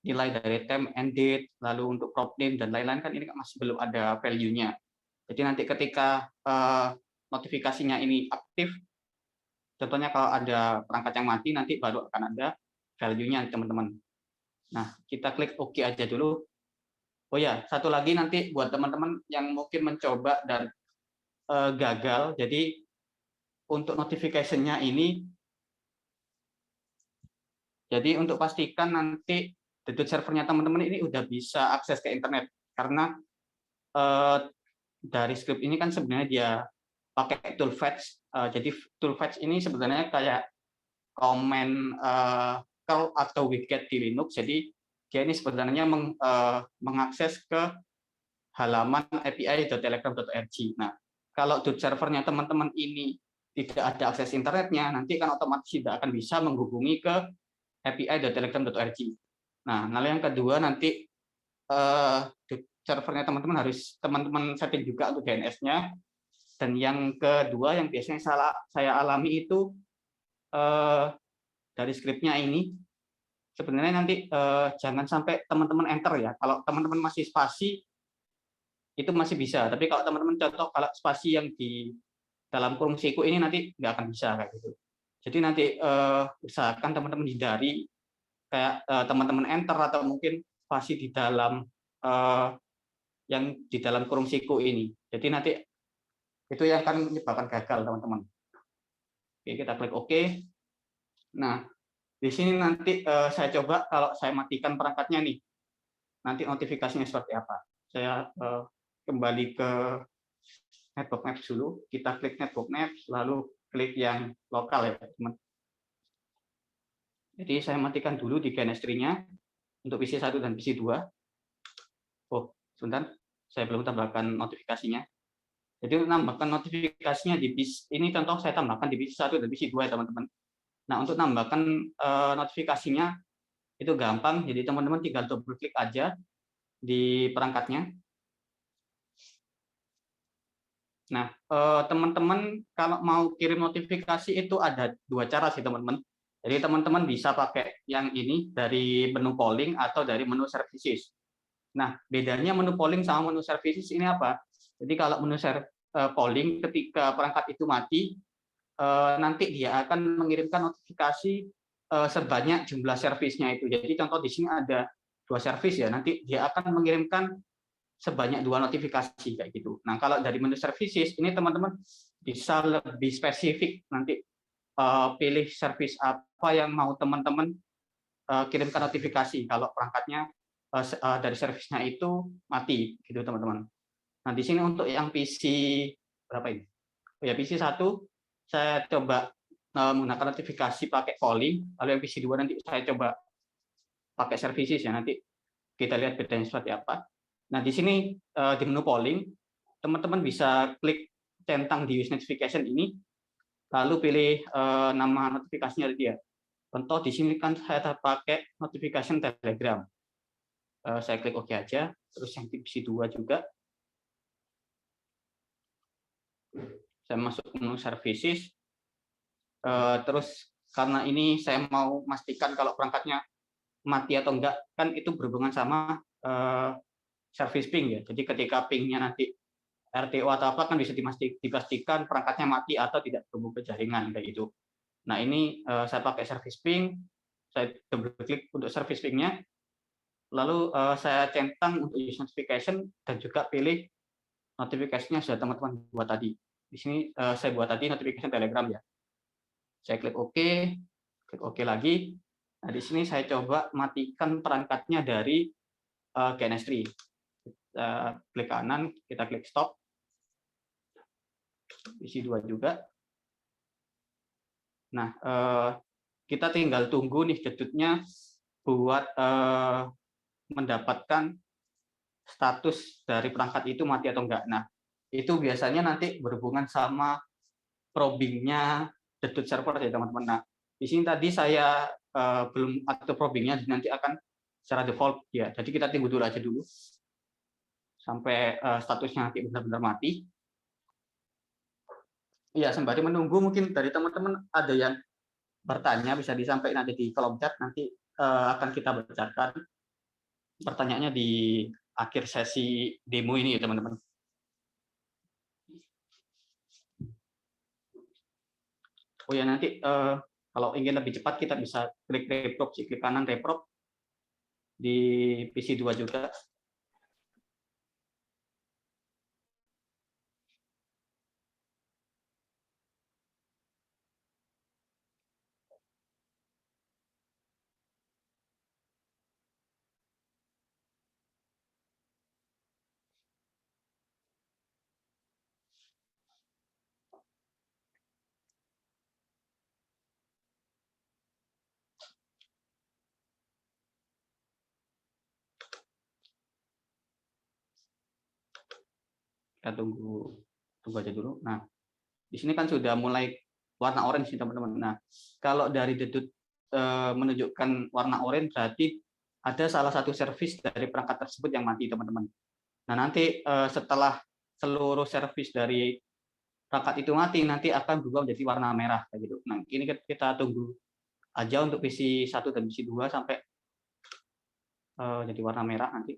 nilai dari time and date, lalu untuk crop name dan lain-lain kan ini kan masih belum ada value-nya. Jadi nanti ketika notifikasinya ini aktif, contohnya kalau ada perangkat yang mati nanti baru akan ada value-nya teman-teman. Nah, kita klik OK aja dulu. Oh ya, satu lagi nanti buat teman-teman yang mungkin mencoba dan gagal, jadi untuk notification-nya ini, jadi untuk pastikan nanti Dedut servernya teman-teman ini udah bisa akses ke internet, karena dari script ini kan sebenarnya dia pakai tool fetch. Jadi tool fetch ini sebenarnya kayak komen curl atau widget di Linux. Jadi dia ini sebenarnya mengakses ke halaman api.telegram.org. Nah, kalau servernya teman-teman ini tidak ada akses internetnya, nanti kan otomatis tidak akan bisa menghubungi ke api.telegram.org. Nah, lalu yang kedua nanti servernya teman-teman harus teman-teman setting juga untuk DNS-nya. Dan yang kedua yang biasanya saya alami itu dari scriptnya ini, sebenarnya nanti jangan sampai teman-teman enter ya. Kalau teman-teman masih spasi, itu masih bisa. Tapi kalau teman-teman contoh kalau spasi yang di dalam kurung siku ini nanti nggak akan bisa kayak gitu. Jadi nanti usahakan teman-teman hindari kayak teman-teman enter atau mungkin spasi di dalam yang di dalam kurung siku ini. Jadi nanti itu yang akan menyebabkan gagal teman-teman. Oke, kita klik OK. Nah, di sini nanti saya coba kalau saya matikan perangkatnya nih, nanti notifikasinya seperti apa. Saya kembali ke Network Maps dulu. Kita klik Network Maps, lalu klik yang lokal ya teman. Jadi saya matikan dulu di DNS-nya untuk PC 1 dan PC 2. Oh, sebentar, saya belum tambahkan notifikasinya. Jadi nambahkan notifikasinya di PC, ini contoh saya tambahkan di PC 1 dan PC 2 ya teman-teman. Nah, untuk nambahkan notifikasinya itu gampang, jadi teman-teman tinggal double klik aja di perangkatnya. Nah, teman-teman kalau mau kirim notifikasi itu ada dua cara sih teman-teman. Jadi teman-teman bisa pakai yang ini dari menu polling atau dari menu services. Nah, bedanya menu polling sama menu services ini apa? Jadi kalau menu polling ketika perangkat itu mati, nanti dia akan mengirimkan notifikasi sebanyak jumlah servisnya itu. Jadi contoh di sini ada 2 servis ya, nanti dia akan mengirimkan sebanyak 2 notifikasi kayak gitu. Nah, kalau dari menu services ini teman-teman bisa lebih spesifik nanti pilih servis apa yang mau teman-teman kirimkan notifikasi kalau perangkatnya dari servisnya itu mati gitu teman-teman. Nah, di sini untuk yang PC berapa ini? Oh ya, PC 1 saya coba menggunakan notifikasi pakai polling, lalu yang PC 2 nanti saya coba pakai services ya, nanti kita lihat bedanya seperti apa. Nah, di sini di menu polling, teman-teman bisa klik centang di use notification ini, lalu pilih nama notifikasinya dia. Contoh di sini kan saya pakai notification Telegram. Saya klik OK aja, terus yang PC 2 juga. Saya masuk menu services, terus karena ini saya mau memastikan kalau perangkatnya mati atau enggak, kan itu berhubungan sama service ping ya. Jadi ketika pingnya nanti RTO atau apa kan bisa dipastikan perangkatnya mati atau tidak terhubung ke jaringan kayak gitu. Nah, ini saya pakai service ping, saya double klik untuk service pingnya, lalu saya centang untuk use notification dan juga pilih notifikasinya sudah teman-teman buat tadi. Di sini saya buat tadi notification Telegram ya. Saya klik OK, klik OK lagi. Nah, di sini saya coba matikan perangkatnya dari DNS3. Klik kanan, kita klik stop. Isi 2 juga. Nah, kita tinggal tunggu nih dedutnya buat mendapatkan status dari perangkat itu mati atau enggak. Nah, itu biasanya nanti berhubungan sama probingnya dedut server ya teman-teman. Nah, di sini tadi saya belum atau probingnya nanti akan secara default ya. Jadi kita tunggu dulu aja dulu sampai statusnya nanti benar-benar mati. Ya, sembari menunggu mungkin dari teman-teman ada yang bertanya bisa disampaikan nanti di kolom chat, nanti akan kita bacakan pertanyaannya di akhir sesi demo ini ya teman-teman. Oh ya, nanti kalau ingin lebih cepat kita bisa klik reprop, klik kanan reprop di PC 2 juga. Kita tunggu aja dulu. Nah, di sini kan sudah mulai warna orange nih teman-teman. Nah, kalau dari dedut menunjukkan warna orange berarti ada salah satu servis dari perangkat tersebut yang mati, teman-teman. Nah, nanti setelah seluruh servis dari perangkat itu mati, nanti akan berubah menjadi warna merah kayak gitu. Nah, ini kita tunggu aja untuk PC 1 dan PC 2 sampai jadi warna merah nanti.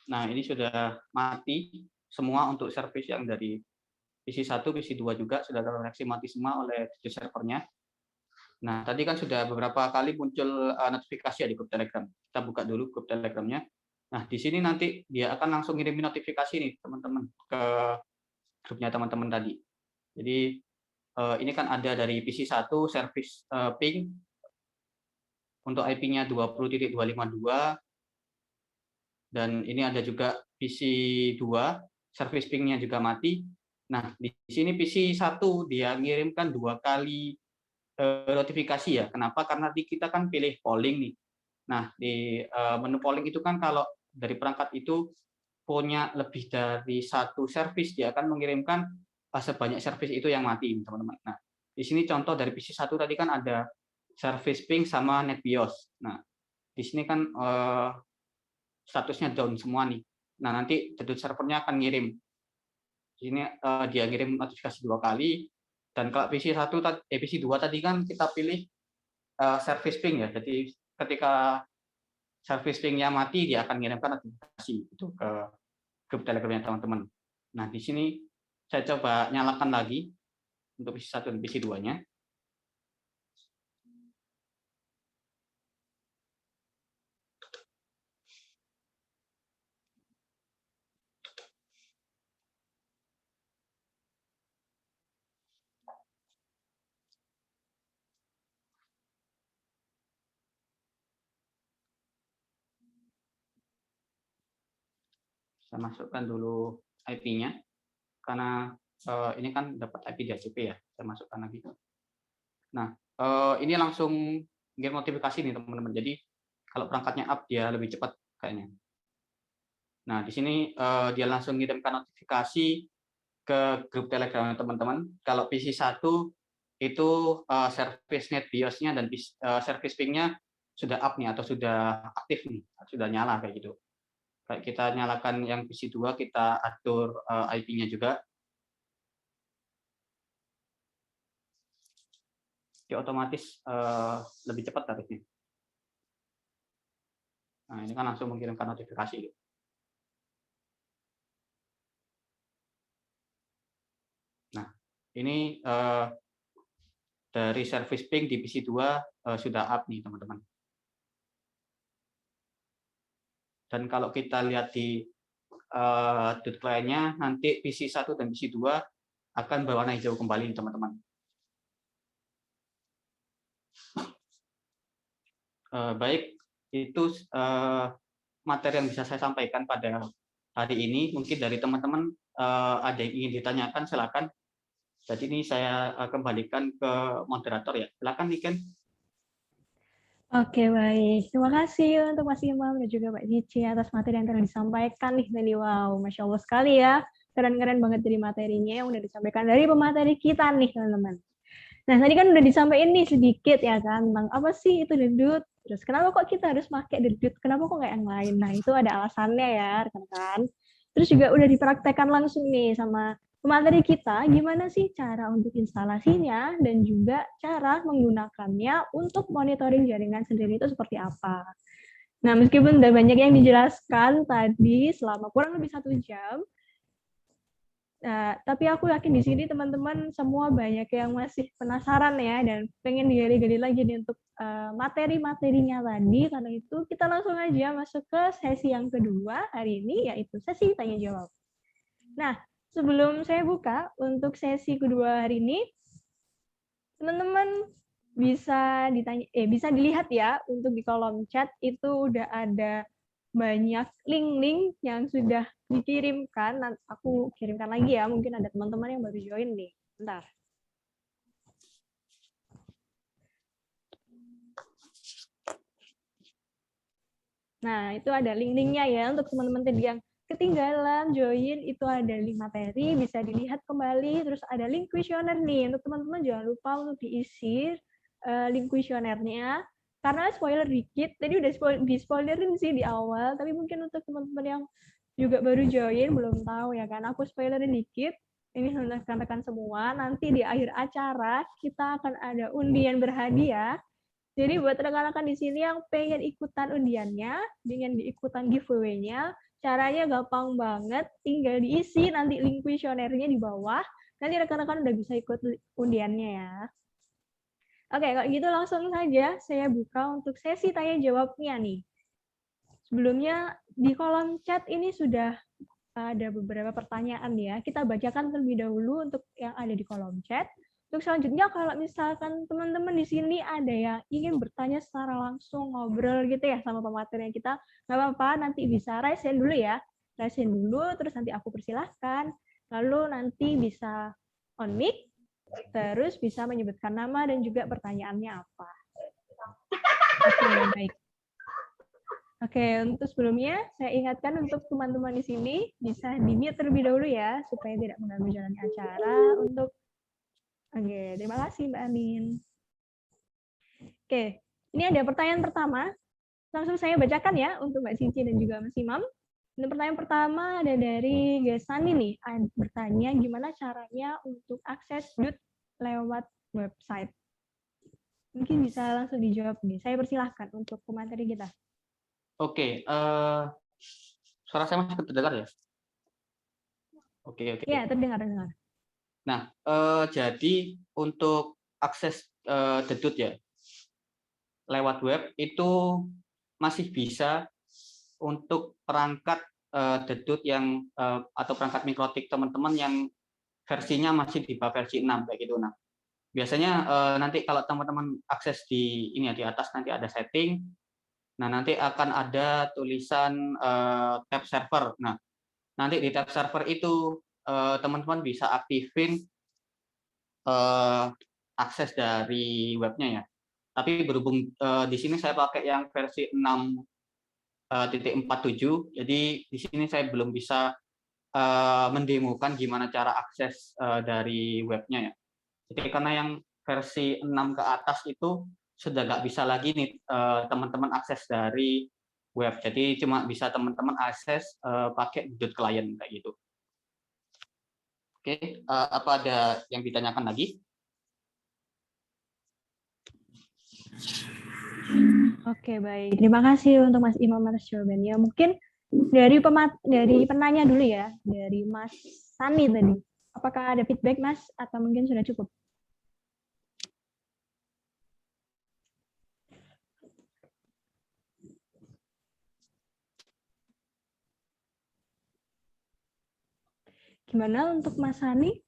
Nah, ini sudah mati semua untuk servis yang dari PC 1, PC 2 juga sudah terkoneksi mati semua oleh servernya. Nah, tadi kan sudah beberapa kali muncul notifikasi ya di grup Telegram. Kita buka dulu grup Telegramnya. Nah, di sini nanti dia akan langsung ngirimin notifikasi nih, teman-teman, ke grupnya teman-teman tadi. Jadi, ini kan ada dari PC 1, service ping, untuk IP-nya 20.252, dan ini ada juga PC 2, service ping-nya juga mati. Nah, di sini PC 1 dia ngirimkan 2 kali notifikasi ya. Kenapa? Karena kita kan pilih polling nih. Nah, di menu polling itu kan kalau dari perangkat itu punya lebih dari 1 service, dia akan mengirimkan sebanyak service itu yang mati, teman-teman. Nah, di sini contoh dari PC 1 tadi kan ada service ping sama NetBIOS. Nah, di sini kan statusnya down semua nih. Nah, nanti Dedut servernya akan ngirim. Di sini dia ngirim notifikasi 2 kali. Dan kalau PC 2 tadi kan kita pilih service ping ya. Jadi ketika service ping-nya mati, dia akan mengirimkan notifikasi itu ke grup Telegram-nya teman-teman. Nah, di sini saya coba nyalakan lagi untuk PC 1 dan PC 2-nya. Saya masukkan dulu IP-nya, karena ini kan dapat IP DHCP ya, saya masukkan lagi. Nah, ini langsung ngirim notifikasi nih teman-teman. Jadi kalau perangkatnya up dia lebih cepat kayaknya. Nah, di sini dia langsung ngirimkan notifikasi ke grup Telegram teman-teman. Kalau PC 1 itu service NetBIOS-nya dan service ping-nya sudah up nih atau sudah aktif nih, sudah nyala kayak gitu. Kayak kita nyalakan yang PC 2, kita atur IP-nya juga. Dia otomatis lebih cepat harusnya. Nah, ini kan langsung mengirimkan notifikasi. Nah, ini dari service ping di PC 2 sudah up nih, teman-teman. Dan kalau kita lihat di deadline-nya, nanti PC 1 dan PC 2 akan berwarna hijau kembali, teman-teman. Baik, itu materi yang bisa saya sampaikan pada hari ini. Mungkin dari teman-teman ada yang ingin ditanyakan, silakan. Jadi ini saya kembalikan ke moderator ya. Silakan, Niken. Oke, baik. Terima kasih untuk Mas Imam dan juga Mbak Cici atas materi yang telah disampaikan nih tadi. Wow, Masya Allah sekali ya. Keren-keren banget dari materinya yang udah disampaikan dari pemateri kita nih, teman-teman. Nah, tadi kan udah disampaikan nih sedikit ya kan, tentang apa sih itu Dedut. Terus kenapa kok kita harus pakai Dedut? Kenapa kok nggak yang lain? Nah, itu ada alasannya ya, rekan-rekan. Terus juga udah dipraktekkan langsung nih sama pemateri kita, gimana sih cara untuk instalasinya dan juga cara menggunakannya untuk monitoring jaringan sendiri itu seperti apa. Nah, meskipun udah banyak yang dijelaskan tadi selama kurang lebih 1 jam, tapi aku yakin di sini teman-teman semua banyak yang masih penasaran ya dan pengen digali-gali lagi nih untuk materi-materinya tadi. Karena itu kita langsung aja masuk ke sesi yang kedua hari ini, yaitu sesi tanya jawab. Nah, sebelum saya buka untuk sesi kedua hari ini, teman-teman bisa bisa dilihat ya, untuk di kolom chat itu udah ada banyak link-link yang sudah dikirimkan. Nanti aku kirimkan lagi ya, mungkin ada teman-teman yang baru join nih. Bentar. Nah, itu ada link-linknya ya untuk teman-teman tadi yang ketinggalan join, itu ada link materi, bisa dilihat kembali. Terus ada link kuesioner nih, untuk teman-teman jangan lupa untuk diisi link kuesionernya. Karena spoiler dikit, tadi udah di-spoilerin sih di awal, tapi mungkin untuk teman-teman yang juga baru join, belum tahu ya kan, aku spoilerin dikit. Ini rekan-rekan semua, nanti di akhir acara kita akan ada undian berhadiah. Jadi buat rekan-rekan di sini yang pengen ikutan undiannya, dengan diikutan giveaway-nya, caranya gampang banget, tinggal diisi nanti link kuesionernya di bawah, nanti rekan-rekan udah bisa ikut undiannya ya. Oke, kalau gitu langsung saja saya buka untuk sesi tanya jawabnya nih. Sebelumnya di kolom chat ini sudah ada beberapa pertanyaan ya. Kita bacakan terlebih dahulu untuk yang ada di kolom chat. Untuk selanjutnya, kalau misalkan teman-teman di sini ada yang ingin bertanya secara langsung, ngobrol gitu ya sama pematerinya kita, nggak apa-apa, nanti bisa raise hand dulu ya. Raise hand dulu, terus nanti aku persilahkan. Lalu nanti bisa on mic, terus bisa menyebutkan nama dan juga pertanyaannya apa. Oke, baik. Oke, untuk sebelumnya saya ingatkan untuk teman-teman di sini bisa di-mute terlebih dahulu ya, supaya tidak mengganggu jalannya acara. Oke, terima kasih Mbak Amin. Oke, ini ada pertanyaan pertama. Langsung saya bacakan ya untuk Mbak Cici dan juga Mas Imam. Ini pertanyaan pertama ada dari Gesani nih, bertanya gimana caranya untuk akses DUT lewat website. Mungkin bisa langsung dijawab nih. Saya persilahkan untuk pemateri kita. Oke, suara saya masih terdengar ya? Oke. Ya, terdengar. Nah, jadi untuk akses dedut ya lewat web itu masih bisa untuk perangkat dedut yang atau perangkat mikrotik teman-teman yang versinya masih di bawah versi 6 kayak gitu. Nah, biasanya nanti kalau teman-teman akses di ini ya, di atas nanti ada setting. Nah, nanti akan ada tulisan tab server. Nah, nanti di tab server itu teman-teman bisa aktifin akses dari webnya ya. Tapi berhubung di sini saya pakai yang versi 6.47, jadi di sini saya belum bisa mendemokan gimana cara akses dari webnya ya. Jadi karena yang versi 6 ke atas itu sudah nggak bisa lagi nih teman-teman akses dari web. Jadi cuma bisa teman-teman akses pakai dedut client kayak gitu. Oke, apa ada yang ditanyakan lagi? Oke, baik. Terima kasih untuk Mas Imam atas jawabannya. Mungkin dari penanya dulu ya, dari Mas Sani tadi. Apakah ada feedback, Mas? Atau mungkin sudah cukup? Gimana untuk Mas Sani?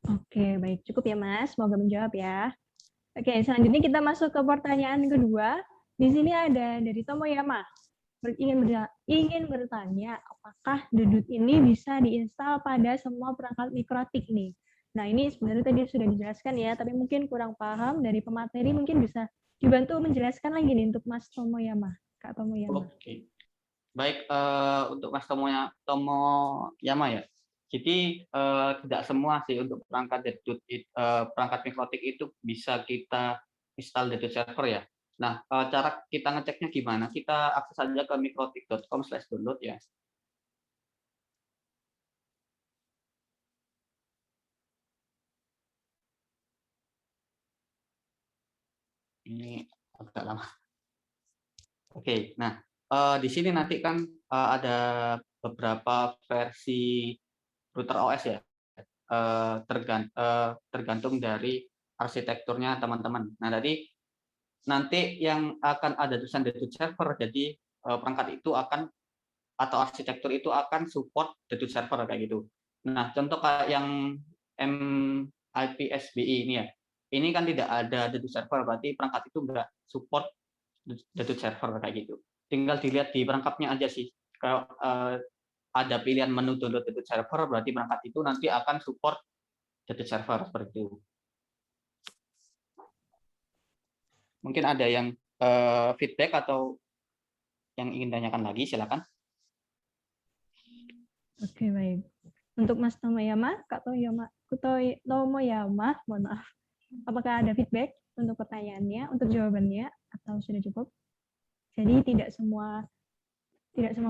Oke, baik. Cukup ya, Mas. Semoga menjawab ya. Oke, selanjutnya kita masuk ke pertanyaan kedua. Di sini ada dari Tomoyama. Ingin bertanya, apakah dedut ini bisa diinstal pada semua perangkat mikrotik nih? Nah, ini sebenarnya tadi sudah dijelaskan ya, tapi mungkin kurang paham dari pemateri, mungkin bisa dibantu menjelaskan lagi nih untuk Mas Tomoyama, Kak Tomoyama. Oke. Baik, untuk Mas Tomoyama ya. Jadi tidak semua sih untuk perangkat dedut, perangkat mikrotik itu bisa kita install dedut server ya. Nah, cara kita ngeceknya gimana? Kita akses saja ke mikrotik.com/download ya. Ini agak lama. Oke, nah di sini nanti kan ada beberapa versi router OS ya, tergantung dari arsitekturnya teman-teman. Nah, nanti yang akan ada tulisan dedut server, jadi perangkat itu akan atau arsitektur itu akan support Dedut server kayak gitu. Nah, contoh kayak yang MIPSBI ini ya, ini kan tidak ada Dedut server, berarti perangkat itu nggak support Dedut server kayak gitu. Tinggal dilihat di perangkapnya aja sih. Kalau ada pilihan menu download Dedut server, berarti perangkat itu nanti akan support Dedut server seperti itu. Mungkin ada yang feedback atau yang ingin tanyakan lagi, silakan. Oke, baik. Untuk Mas Tomoyama, Kak Tomoyama, mohon maaf. Apakah ada feedback untuk pertanyaannya, untuk jawabannya, atau sudah cukup? Jadi tidak semua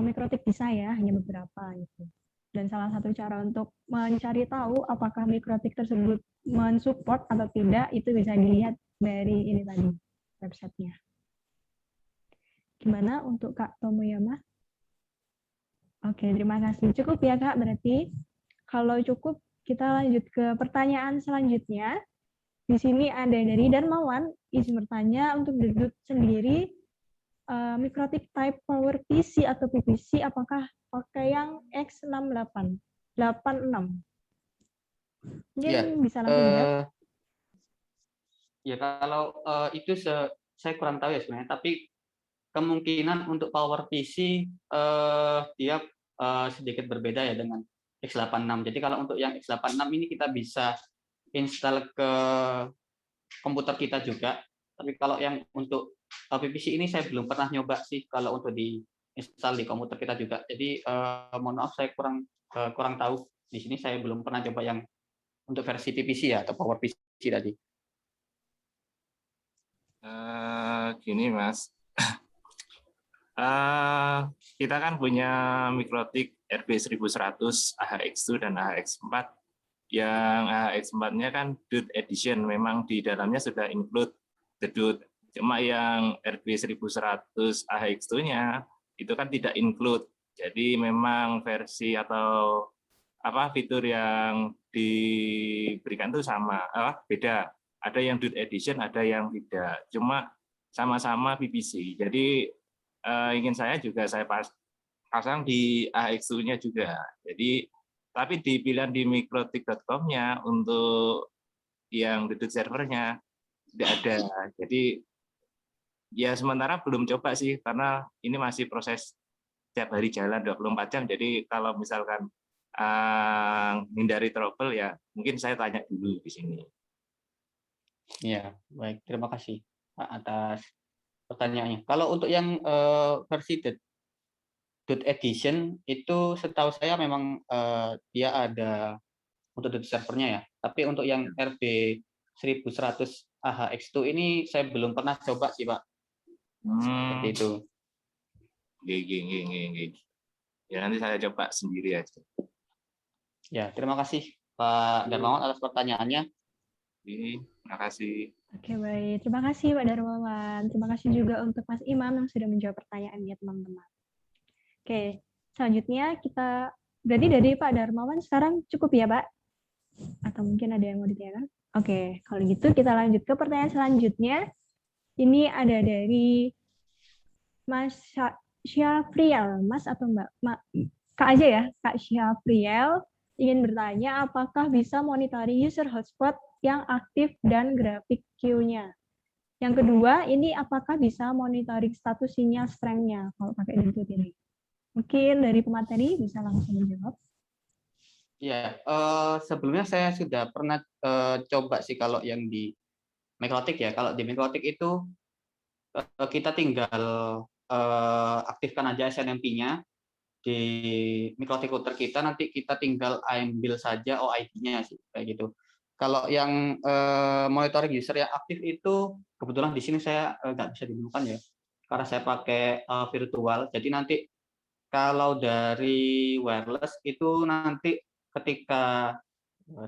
mikrotik bisa ya, hanya beberapa gitu. Dan salah satu cara untuk mencari tahu apakah mikrotik tersebut mensupport atau tidak, itu bisa dilihat dari ini tadi, websitenya. Gimana untuk Kak Tomoyama? Oke, terima kasih. Cukup ya, Kak, berarti. Kalau cukup, kita lanjut ke pertanyaan selanjutnya. Di sini ada dari Darmawan, izin bertanya untuk Dedut sendiri, mikrotik type PowerPC atau PPC, apakah pakai yang X86? Mungkin Ya, bisa langsung jawab. Ya, kalau itu saya kurang tahu ya sebenarnya, tapi kemungkinan untuk PowerPC dia sedikit berbeda ya dengan X86. Jadi kalau untuk yang X86 ini kita bisa install ke komputer kita juga. Tapi kalau yang untuk PPC ini saya belum pernah nyoba sih kalau untuk diinstal di komputer kita juga. Jadi mohon maaf saya kurang tahu. Di sini saya belum pernah coba yang untuk versi PPC ya atau PowerPC tadi. Gini Mas, kita kan punya mikrotik RB1100 AHX2 dan AHX4. Yang AHX4-nya kan DUT Edition, memang di dalamnya sudah include the DUT. Cuma yang RB1100 AHX2-nya itu kan tidak include. Jadi memang versi atau fitur yang diberikan itu sama, beda. Ada yang DUT Edition, ada yang tidak. Cuma sama-sama PPC. Jadi ingin saya pasang di AHX2-nya juga. Jadi tapi di pilihan di mikrotik.com-nya untuk yang Dedut servernya tidak ada. Jadi ya sementara belum coba sih karena ini masih proses setiap hari jalan 24 jam. Jadi kalau misalkan hindari trouble ya mungkin saya tanya dulu di sini. Ya, baik. Terima kasih Pak atas pertanyaannya. Kalau untuk yang versi DUT Edition itu setahu saya memang dia ada untuk DUT servernya ya. Tapi untuk yang RB1100 AHX2 ini saya belum pernah coba sih Pak. Seperti itu. Ya nanti saya coba sendiri aja. Ya, terima kasih Pak Darmawan atas pertanyaannya. Terima kasih. Oke, baik. Terima kasih Pak Darmawan. Terima kasih juga untuk Mas Imam yang sudah menjawab pertanyaannya, teman-teman. Oke, selanjutnya kita berarti dari Pak Darmawan sekarang cukup ya, Pak? Atau mungkin ada yang mau ditanyakan? Oke, kalau gitu kita lanjut ke pertanyaan selanjutnya. Ini ada dari Mas Syafriel, Mas atau Mbak? Kak aja ya, Kak Syafriel ingin bertanya apakah bisa monitoring user hotspot yang aktif dan grafik queue-nya. Yang kedua, ini apakah bisa monitoring status sinyal strength-nya kalau pakai Dedut ini? Mungkin dari pemateri bisa langsung menjawab. Ya, sebelumnya saya sudah pernah coba sih kalau yang di mikrotik ya. Kalau di mikrotik itu kita tinggal aktifkan aja SNMP-nya di mikrotik router kita, nanti kita tinggal ambil saja OID-nya sih kayak gitu. Kalau yang monitoring user yang aktif itu kebetulan di sini saya nggak bisa ditemukan ya, karena saya pakai virtual. Jadi nanti kalau dari wireless itu nanti ketika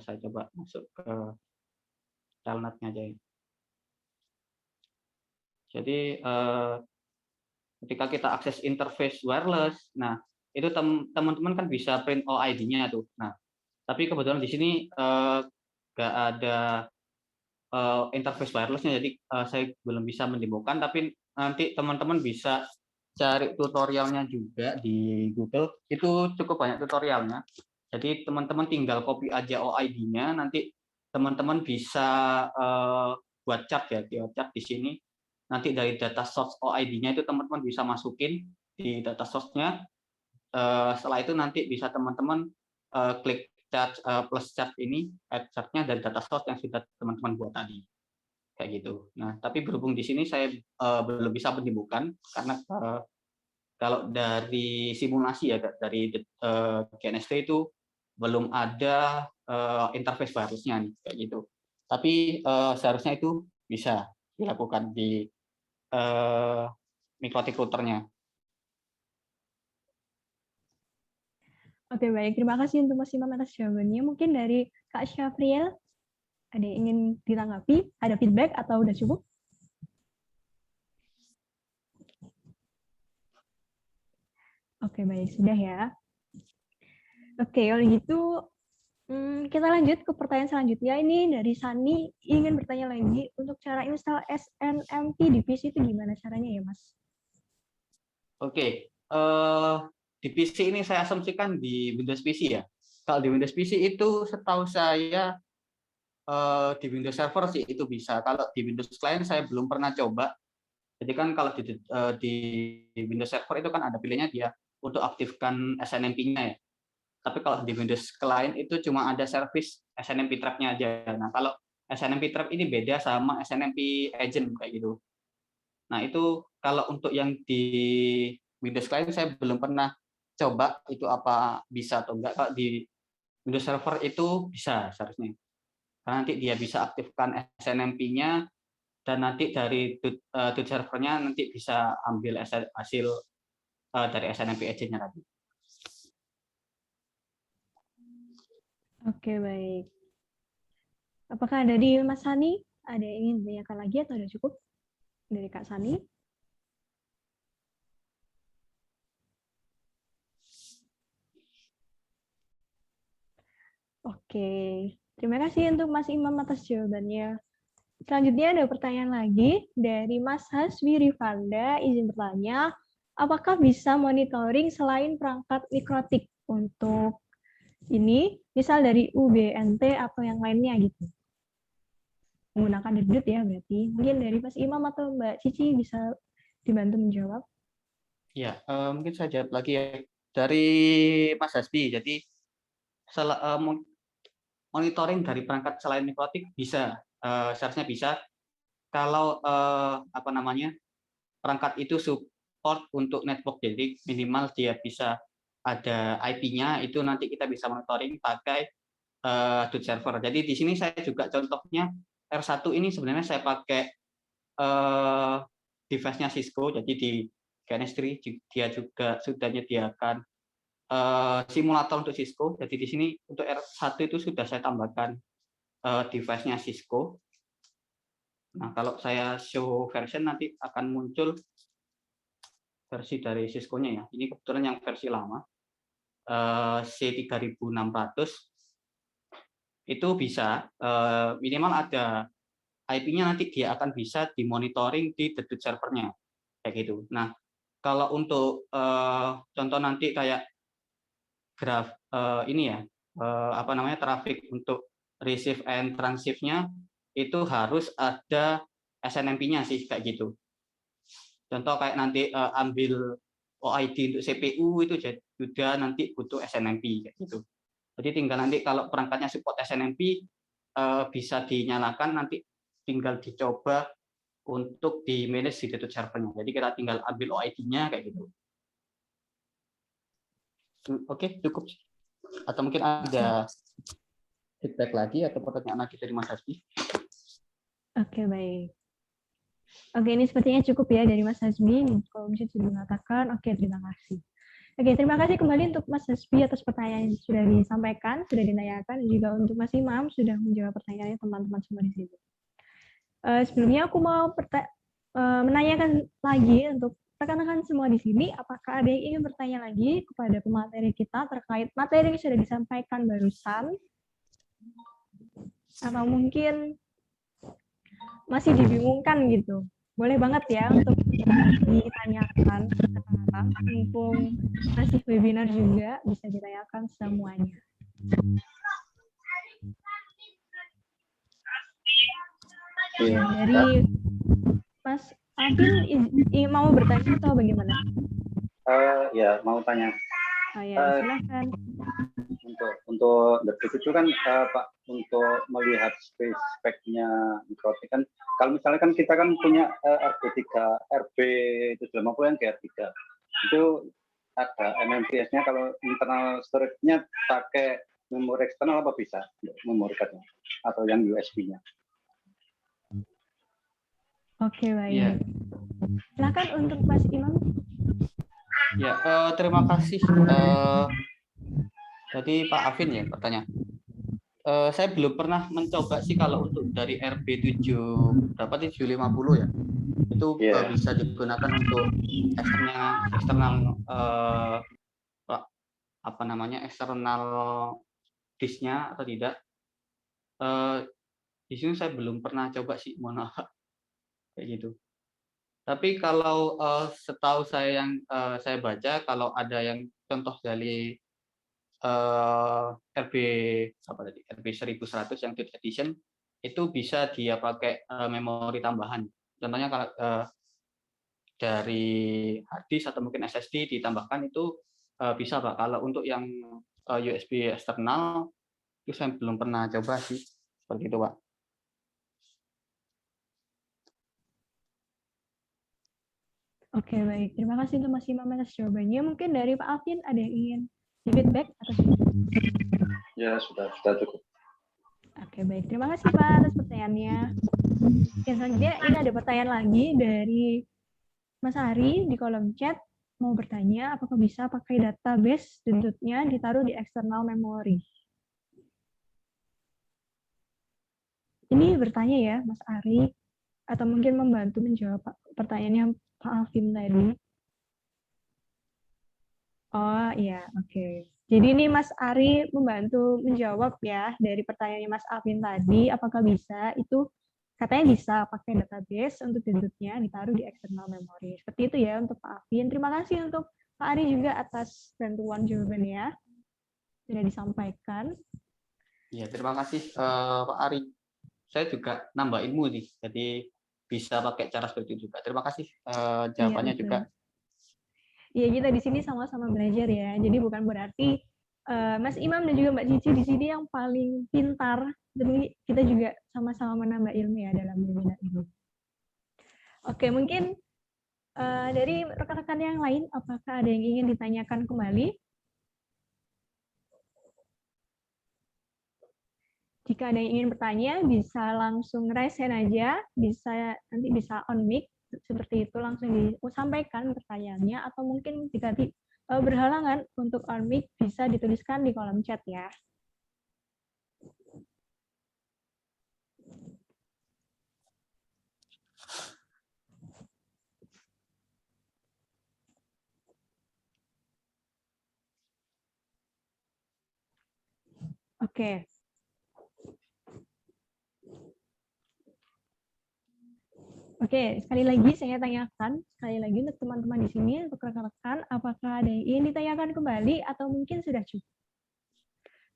saya coba masuk ke telnetnya aja ya. Jadi ketika kita akses interface wireless, nah itu teman-teman kan bisa print OID-nya tuh. Nah, tapi kebetulan di sini nggak ada interface wireless-nya, jadi saya belum bisa mendemokan. Tapi nanti teman-teman bisa cari tutorialnya juga di Google, itu cukup banyak tutorialnya. Jadi teman-teman tinggal copy aja OID-nya, nanti teman-teman bisa buat chart ya, di chart di sini. Nanti dari data source OID-nya itu teman-teman bisa masukin di data source-nya. Setelah itu nanti bisa teman-teman klik chart plus chart ini, add chart-nya dari data source yang sudah teman-teman buat tadi. Kayak gitu. Nah, tapi berhubung di sini saya belum bisa menyembuhkan karena kalau dari simulasi ya dari GNST itu belum ada interface virusnya nih, kayak gitu. Tapi seharusnya itu bisa dilakukan di mikrotik routernya. Oke, baik. Terima kasih untuk Mas Imam atas jawabannya. Mungkin dari Kak Syafriel, ada yang ingin ditanggapi? Ada feedback atau udah cukup? Oke, baik. Sudah ya. Oke, kalau gitu kita lanjut ke pertanyaan selanjutnya. Ini dari Sani ingin bertanya lagi, untuk cara install SNMP di PC itu gimana caranya ya, Mas? Oke, di PC ini saya asumsikan di Windows PC ya. Kalau di Windows PC itu setahu saya di Windows Server sih itu bisa. Kalau di Windows Client saya belum pernah coba. Jadi kan kalau di Windows Server itu kan ada pilihannya dia untuk aktifkan SNMP-nya ya. Tapi kalau di Windows Client itu cuma ada service SNMP Trap-nya aja. Nah, kalau SNMP Trap ini beda sama SNMP Agent kayak gitu. Nah, itu kalau untuk yang di Windows Client saya belum pernah coba itu apa bisa atau enggak. Kalau di Windows Server itu bisa seharusnya. Karena nanti dia bisa aktifkan SNMP-nya dan nanti dari dot servernya nanti bisa ambil hasil dari SNMP agent-nya tadi. Oke, baik. Apakah dari Mas Sani ada yang ingin ditanyakan lagi atau sudah cukup dari Kak Sani? Oke, terima kasih untuk Mas Imam atas jawabannya. Selanjutnya ada pertanyaan lagi dari Mas Hasbi Rifanda, izin bertanya, apakah bisa monitoring selain perangkat mikrotik untuk ini, misal dari UBNT atau yang lainnya gitu? Menggunakan dedut ya berarti. Mungkin dari Mas Imam atau Mbak Cici bisa dibantu menjawab. Ya, mungkin saya jawab lagi ya. Dari Mas Hasbi, jadi monitoring dari perangkat selain mikrotik bisa, seharusnya bisa. Kalau perangkat itu support untuk network, jadi minimal dia bisa ada IP-nya, itu nanti kita bisa monitoring pakai dot server. Jadi di sini saya juga contohnya R1 ini sebenarnya saya pakai device-nya Cisco, jadi di GNS3 dia juga sudah menyediakan simulator untuk Cisco. Jadi di sini untuk R1 itu sudah saya tambahkan device-nya Cisco. Nah, kalau saya show version nanti akan muncul versi dari Cisco-nya ya. Ini kebetulan yang versi lama C3600 itu bisa minimal ada IP-nya, nanti dia akan bisa dimonitoring di dedut servernya kayak gitu. Nah, kalau untuk contoh nanti kayak graf ini ya traffic untuk receive and transceive-nya itu harus ada SNMP-nya sih kayak gitu. Contoh kayak nanti ambil OID untuk CPU itu juga nanti butuh SNMP kayak gitu. Jadi tinggal nanti kalau perangkatnya support SNMP bisa dinyalakan, nanti tinggal dicoba untuk di manage di dedut servernya. Jadi kita tinggal ambil OID-nya kayak gitu. Oke, cukup. Atau mungkin ada feedback lagi atau pertanyaan lagi dari Mas Hasbi? Oke, baik. Oke, ini sepertinya cukup ya dari Mas Hasbi. Kalau misalnya sudah mengatakan, oke, terima kasih. Oke, terima kasih kembali untuk Mas Hasbi atas pertanyaan yang sudah disampaikan, sudah ditanyakan, dan juga untuk Mas Imam sudah menjawab pertanyaannya teman-teman semua di sini. Sebelumnya aku mau menanyakan lagi untuk rekan-rekan semua di sini, apakah ada yang ingin bertanya lagi kepada pemateri kita terkait materi yang sudah disampaikan barusan, atau mungkin masih dibingungkan gitu, boleh banget ya untuk ditanyakan sekarang, mumpung masih webinar juga bisa ditanyakan semuanya. Iya. Dari Mas Alvin mau bertanya atau bagaimana? Ya, mau tanya. Oh ya, silakan. Untuk detik itu kan Pak, untuk melihat speknya mikrotik kan, kalau misalnya kan kita kan punya RB 750 yang GR3 itu ada MMPS-nya, kalau internal storage-nya pakai memori eksternal apa bisa memori card-nya atau yang USB-nya? Oke, baik. Iya. Silakan untuk Mas Imam. Ya, terima kasih. Jadi Pak Afin ya pertanyaan. Saya belum pernah mencoba sih kalau untuk dari RB 750 ya. Itu bisa digunakan untuk eksternal apa namanya, eksternal disknya atau tidak. Di sini saya belum pernah coba sih, mohon maaf kayak gitu. Tapi kalau setahu saya yang saya baca, kalau ada yang contoh dari RB apa tadi, RB 1100 yang Deep Edition itu bisa dia pakai memori tambahan. Contohnya kalau dari hard disk atau mungkin SSD ditambahkan itu bisa Pak. Kalau untuk yang USB eksternal itu saya belum pernah coba sih, seperti itu Pak. Oke, baik. Terima kasih untuk Mas Imam atas jawabannya. Mungkin dari Pak Alvin ada yang ingin feedback atau Ya, sudah cukup. Oke, baik. Terima kasih Pak atas pertanyaannya. Oke, selanjutnya ini ada pertanyaan lagi dari Mas Ari di kolom chat. Mau bertanya, apakah bisa pakai database dentutnya ditaruh di external memory? Ini bertanya ya, Mas Ari, atau mungkin membantu menjawab pertanyaannya Pak Alvin tadi. Oh iya, oke. Jadi ini Mas Ari membantu menjawab ya dari pertanyaannya Mas Alvin tadi, apakah bisa? Itu katanya bisa pakai database untuk dentutnya ditaruh di external memory. Seperti itu ya untuk Pak Alvin. Terima kasih untuk Pak Ari juga atas bantuan jawabannya sudah disampaikan. Ya, terima kasih Pak Ari. Saya juga nambah ilmu nih, jadi bisa pakai cara seperti itu juga. Terima kasih jawabannya juga. Iya, kita di sini sama-sama belajar ya. Jadi bukan berarti Mas Imam dan juga Mbak Cici di sini yang paling pintar, tapi kita juga sama-sama menambah ilmu ya dalam webinar ini. Oke, mungkin dari rekan-rekan yang lain, apakah ada yang ingin ditanyakan kembali? Jika ada yang ingin bertanya, bisa langsung raise hand aja, nanti bisa on mic, seperti itu langsung disampaikan pertanyaannya, atau mungkin jika berhalangan untuk on mic, bisa dituliskan di kolom chat ya. Oke. Oke, sekali lagi saya tanyakan, sekali lagi untuk teman-teman di sini, untuk rekan-rekan, apakah ada yang ingin ditanyakan kembali atau mungkin sudah cukup?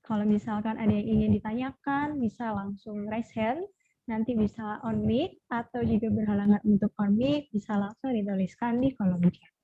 Kalau misalkan ada yang ingin ditanyakan, bisa langsung raise hand, nanti bisa on mic, atau jika berhalangan untuk on mic, bisa langsung dituliskan di kolom chat.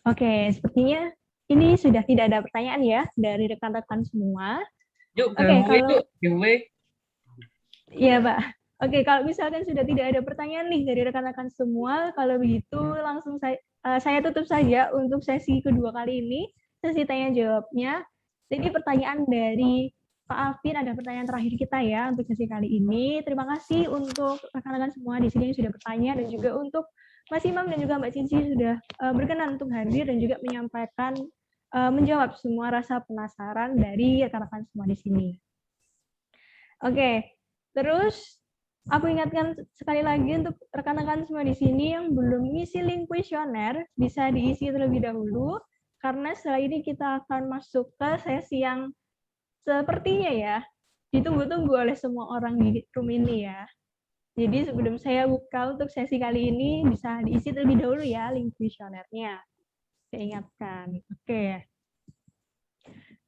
Oke, sepertinya ini sudah tidak ada pertanyaan ya dari rekan-rekan semua. Yuk, Iya, Pak. Oke, kalau misalkan sudah tidak ada pertanyaan nih dari rekan-rekan semua, kalau begitu langsung saya tutup saja untuk sesi kedua kali ini, sesi tanya jawabnya. Jadi pertanyaan dari Pak Alvin, ada pertanyaan terakhir kita ya untuk sesi kali ini. Terima kasih untuk rekan-rekan semua di sini yang sudah bertanya, dan juga untuk Mas Imam dan juga Mbak Cici sudah berkenan untuk hadir dan juga menyampaikan, menjawab semua rasa penasaran dari rekan-rekan semua di sini. Oke, terus aku ingatkan sekali lagi untuk rekan-rekan semua di sini yang belum ngisi link kuesioner, bisa diisi terlebih dahulu, karena setelah ini kita akan masuk ke sesi yang sepertinya ya, ditunggu-tunggu oleh semua orang di room ini ya. Jadi sebelum saya buka untuk sesi kali ini, bisa diisi terlebih dahulu ya link kuesionernya. Saya ingatkan. Oke.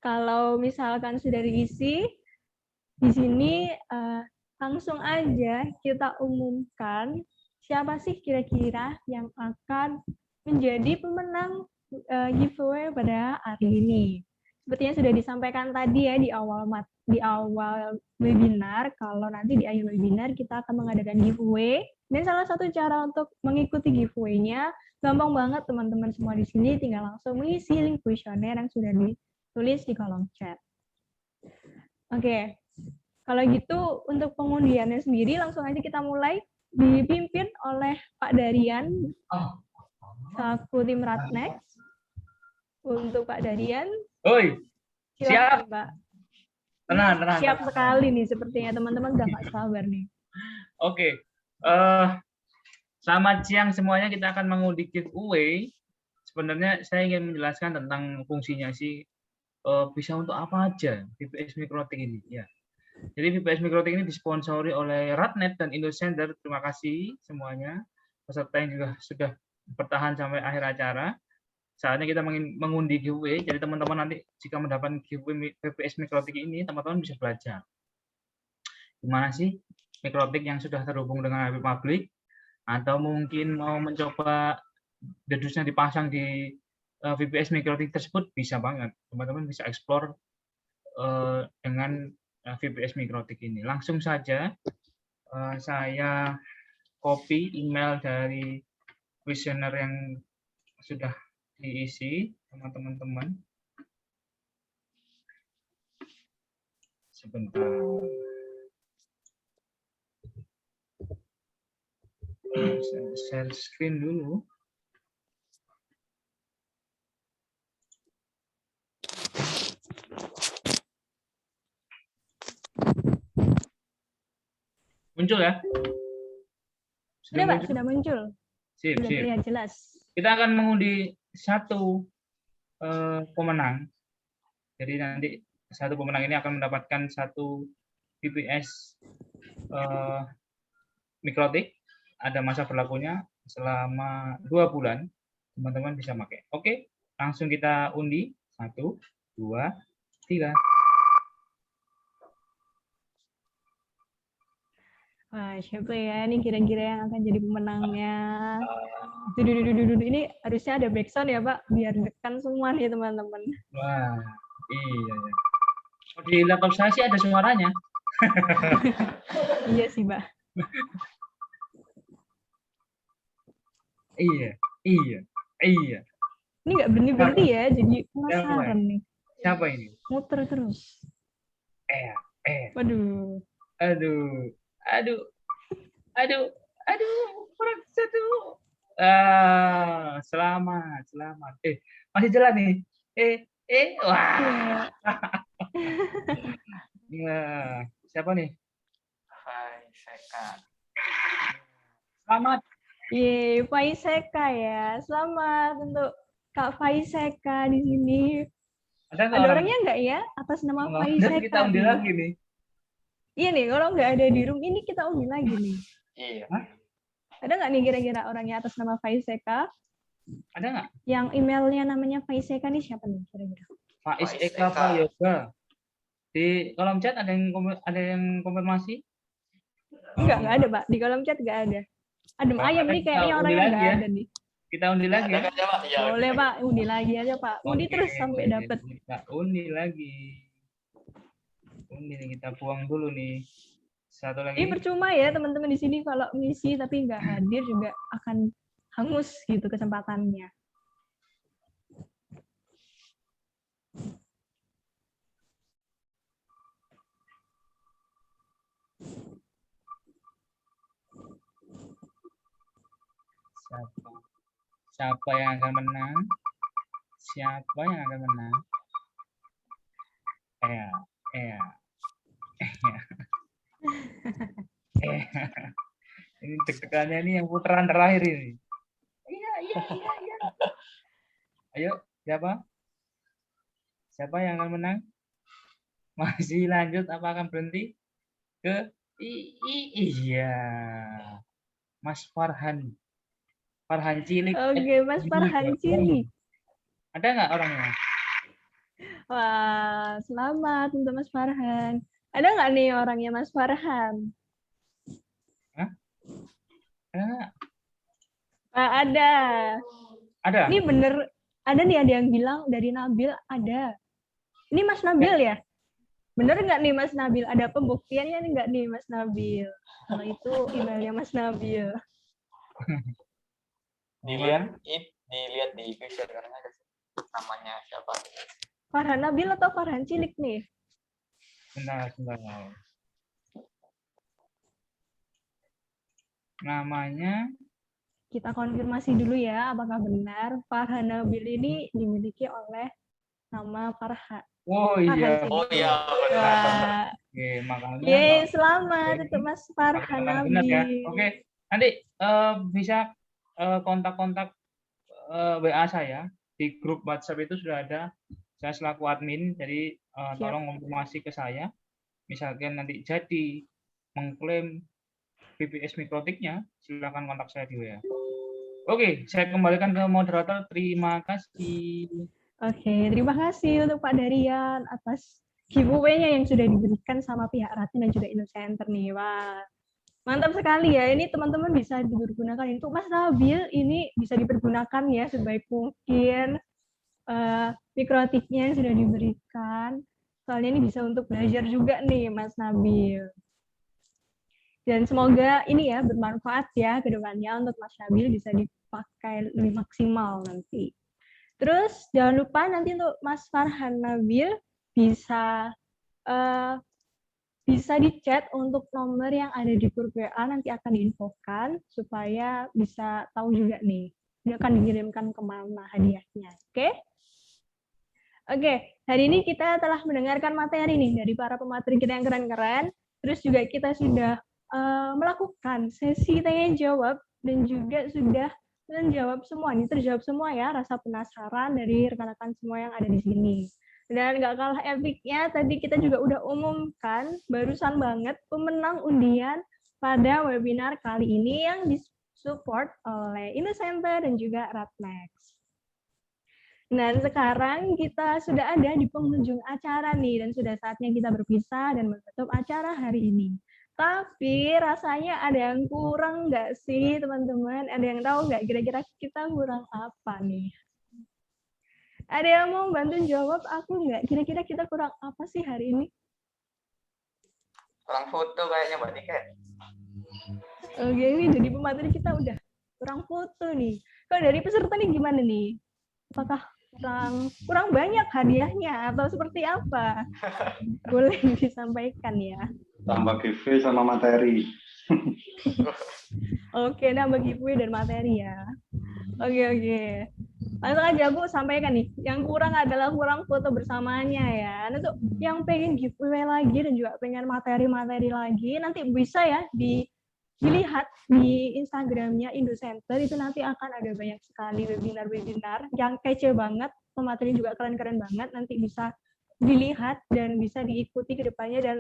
Kalau misalkan sudah diisi, di sini langsung aja kita umumkan siapa sih kira-kira yang akan menjadi pemenang giveaway pada hari ini. Sepertinya sudah disampaikan tadi ya di awal webinar, kalau nanti di akhir webinar kita akan mengadakan giveaway. Dan salah satu cara untuk mengikuti giveaway-nya gampang banget teman-teman semua di sini, tinggal langsung mengisi link kuesioner yang sudah ditulis di kolom chat. Oke. Kalau gitu untuk pengundiannya sendiri langsung aja kita mulai, dipimpin oleh Pak Darian selaku tim Ratnex. Untuk Pak Darian, Oi, siap. Pak. Tenang. Siap sekali nih, sepertinya teman-teman udah nggak sabar nih. Oke, selamat siang semuanya. Kita akan mengundi giveaway. Sebenarnya saya ingin menjelaskan tentang fungsinya sih, bisa untuk apa aja VPS Mikrotik ini ya. Jadi VPS Mikrotik ini disponsori oleh Ratnet dan Indosender. Terima kasih semuanya peserta yang juga sudah bertahan sampai akhir acara. Saatnya kita mengundi giveaway. Jadi teman-teman nanti jika mendapatkan giveaway VPS Mikrotik ini, teman-teman bisa belajar gimana sih Mikrotik yang sudah terhubung dengan HP publik, atau mungkin mau mencoba dedusnya dipasang di VPS Mikrotik tersebut, bisa banget. Teman-teman bisa explore dengan VPS Mikrotik ini. Langsung saja saya copy email dari kuesioner yang sudah diisi sama teman-teman. Sebentar. Saya share screen dulu. Muncul ya? Sudah Pak, sudah muncul. Sip. Terlihat jelas. Kita akan mengundi satu pemenang. Jadi nanti satu pemenang ini akan mendapatkan satu VPS Mikrotik. Ada masa berlakunya selama 2 bulan. Teman-teman bisa pakai. Oke, langsung kita undi. 1, 2, 3. Wah, siapa ya ini kira-kira yang akan jadi pemenangnya? Duh, ini harusnya ada backsound ya Pak, biar dekan semua nih teman-teman. Wah, iya. Di laptop saya sih ada suaranya. Iya sih Pak. Iya. Ini nggak berhenti ya, jadi penasaran nih. Siapa ini? Muter terus. Waduh. Aduh. Kurang satu. Selamat. Masih jalan nih. Wah. Ya, siapa nih? Faiseka. Selamat. Faiseka ya. Selamat untuk Kak Faiseka di sini. Ada orangnya nggak ya atas nama Faiseka? Kita undi lagi nih. Iya nih, kalau nggak ada di room ini kita undi lagi nih. Iya. Ada nggak nih kira-kira orangnya atas nama Faiseka? Ada nggak? Yang emailnya namanya Faiseka nih siapa nih kira-kira? Faiseka Prayoga. Di kolom chat ada yang konfirmasi? Enggak ada Pak. Di kolom chat nggak ada. Adem ayam nih kayaknya orangnya nggak ada nih. Kita undi lagi ya? Boleh Pak, undi lagi aja Pak. Undi terus sampai dapat. Kita undi lagi. Kita buang dulu nih. Satu lagi. Ini percuma ya teman-teman di sini kalau ngisi tapi nggak hadir juga akan hangus gitu kesempatannya. Siapa yang akan menang? Ini deg-degannya ini yang putaran terakhir ini. Iya. Ayo, siapa? Siapa yang akan menang? Masih lanjut apa akan berhenti? Iya. Mas Farhan. Farhan Cilik. Oke, Mas Farhan Cilik. Ada nggak orangnya? Wah, selamat untuk Mas Farhan. Ada nggak nih orangnya Mas Farhan? Hah? Ada nggak? Ada. Ada? Ini bener, ada yang bilang dari Nabil ada. Ini Mas Nabil ya? Bener nggak nih Mas Nabil? Ada pembuktiannya nggak nih Mas Nabil? Kalau itu emailnya Mas Nabil. Dilihat di visual karena ada namanya siapa? Farhan Nabil atau Farhan Cilik nih? Bentar. Namanya Kita konfirmasi dulu ya, apakah benar Farhan Nabil ini dimiliki oleh nama Farhan. Oh iya. Oh iya, benar. Wah. Oke, makanya. Yeay, selamat untuk Mas Farhan benar Nabil. ya. Oke, nanti bisa kontak-kontak WA saya di grup WhatsApp itu sudah ada. Saya selaku admin, jadi tolong konfirmasi ke saya. Misalkan nanti jadi mengklaim BPS Mikrotiknya, silakan kontak saya di WA. Oke, saya kembalikan ke moderator. Terima kasih. Oke, terima kasih untuk Pak Darian atas giveaway-nya yang sudah diberikan sama pihak Ratin dan juga Innocenter nih. Wah, mantap sekali ya. Ini teman-teman bisa dipergunakan untuk Mas Nabil. Ini bisa dipergunakan ya sebaik mungkin. Mikrotiknya yang sudah diberikan. Soalnya ini bisa untuk belajar juga nih Mas Nabil. Dan semoga ini ya bermanfaat ya ke depannya untuk Mas Nabil bisa dipakai lebih maksimal nanti. Terus jangan lupa nanti untuk Mas Farhan Nabil bisa di-chat untuk nomor yang ada di grup WA, nanti akan diinfokan supaya bisa tahu juga nih dia akan dikirimkan kemana hadiahnya. Oke? Oke, hari ini kita telah mendengarkan materi nih dari para pemateri kita yang keren-keren. Terus juga kita sudah melakukan sesi tanya jawab dan juga sudah menjawab semua. Ini terjawab semua ya rasa penasaran dari rekan-rekan semua yang ada di sini. Dan nggak kalah epicnya, tadi kita juga udah umumkan barusan banget pemenang undian pada webinar kali ini yang disupport oleh Innocenter dan juga Ratnex. Dan sekarang kita sudah ada di penghujung acara nih, dan sudah saatnya kita berpisah dan menutup acara hari ini. Tapi rasanya ada yang kurang nggak sih teman-teman? Ada yang tahu nggak kira-kira kita kurang apa nih? Ada yang mau bantu jawab aku nggak? Kira-kira kita kurang apa sih hari ini? Kurang foto kayaknya Mbak Nika. Oke, ini jadi pemateri kita udah kurang foto nih. Kalau dari peserta nih gimana nih? Apakah kurang banyak hadiahnya atau seperti apa? Boleh disampaikan ya. Tambah giveaway sama materi. Oke, nambah giveaway dan materi ya. Oke. Langsung aja Bu sampaikan nih. Yang kurang adalah kurang foto bersamanya ya. Nah tuh yang pengen giveaway lagi dan juga pengen materi-materi lagi nanti bisa ya dilihat di Instagramnya Indocenter. Itu nanti akan ada banyak sekali webinar-webinar yang kece banget, pemateri juga keren-keren banget. Nanti bisa dilihat dan bisa diikuti ke depannya, dan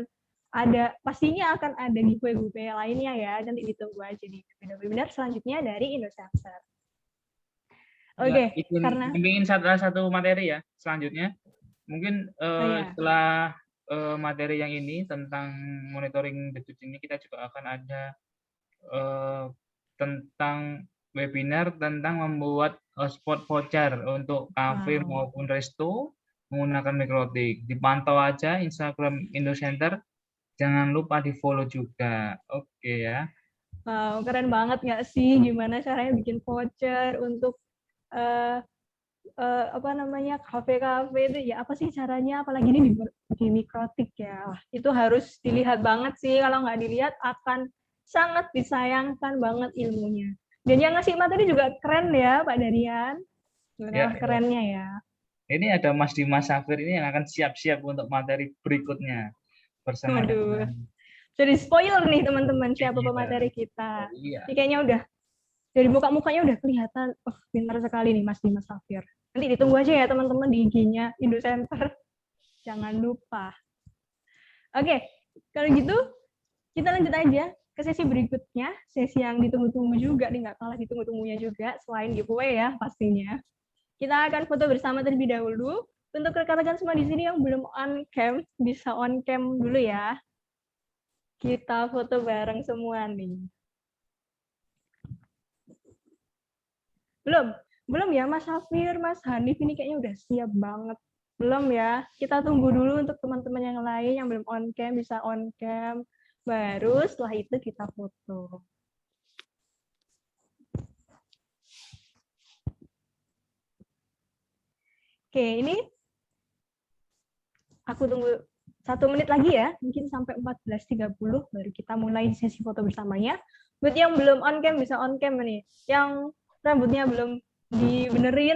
pastinya akan ada giveaway lainnya ya. Nanti ditunggu aja di webinar selanjutnya dari Indocenter. Oke, karena ingin satu materi ya selanjutnya. Mungkin setelah materi yang ini tentang monitoring detik ini, kita juga akan ada tentang webinar tentang membuat spot voucher untuk kafe maupun resto menggunakan Mikrotik. Dipantau aja Instagram Indocenter. Jangan lupa di-follow juga. Oke ya. Wow, keren banget nggak sih gimana caranya bikin voucher untuk kafe-kafe itu ya, apa sih caranya, apalagi ini di Mikrotik ya. Wah, itu harus dilihat banget sih, kalau nggak dilihat akan sangat disayangkan banget ilmunya. Dan yang ngasih materi juga keren ya Pak Darian. Kerennya ya. Ini ada Mas Dimas Safir ini yang akan siap-siap untuk materi berikutnya bersama. Jadi spoiler nih teman-teman siapa Iya. pemateri kita. Iya. Ini kayaknya udah dari muka-mukanya udah kelihatan, oh pintar sekali nih Mas Dimas Safir. Nanti ditunggu aja ya teman-teman di IG-nya Indocenter. Jangan lupa. Oke, kalau gitu kita lanjut aja ke sesi berikutnya, sesi yang ditunggu-tunggu juga nih, nggak kalah ditunggu-tunggunya juga, selain giveaway ya pastinya. Kita akan foto bersama terlebih dahulu. Untuk rekan-rekan semua di sini yang belum on cam, bisa on cam dulu ya. Kita foto bareng semua nih. Belum ya Mas Safir, Mas Hanif ini kayaknya udah siap banget. Belum ya, kita tunggu dulu untuk teman-teman yang lain yang belum on cam bisa on cam. Baru setelah itu kita foto. Oke, ini aku tunggu 1 menit lagi ya, mungkin sampai 14.30 baru kita mulai sesi foto bersamanya. Buat yang belum on cam bisa on cam nih, yang rambutnya belum dibenerin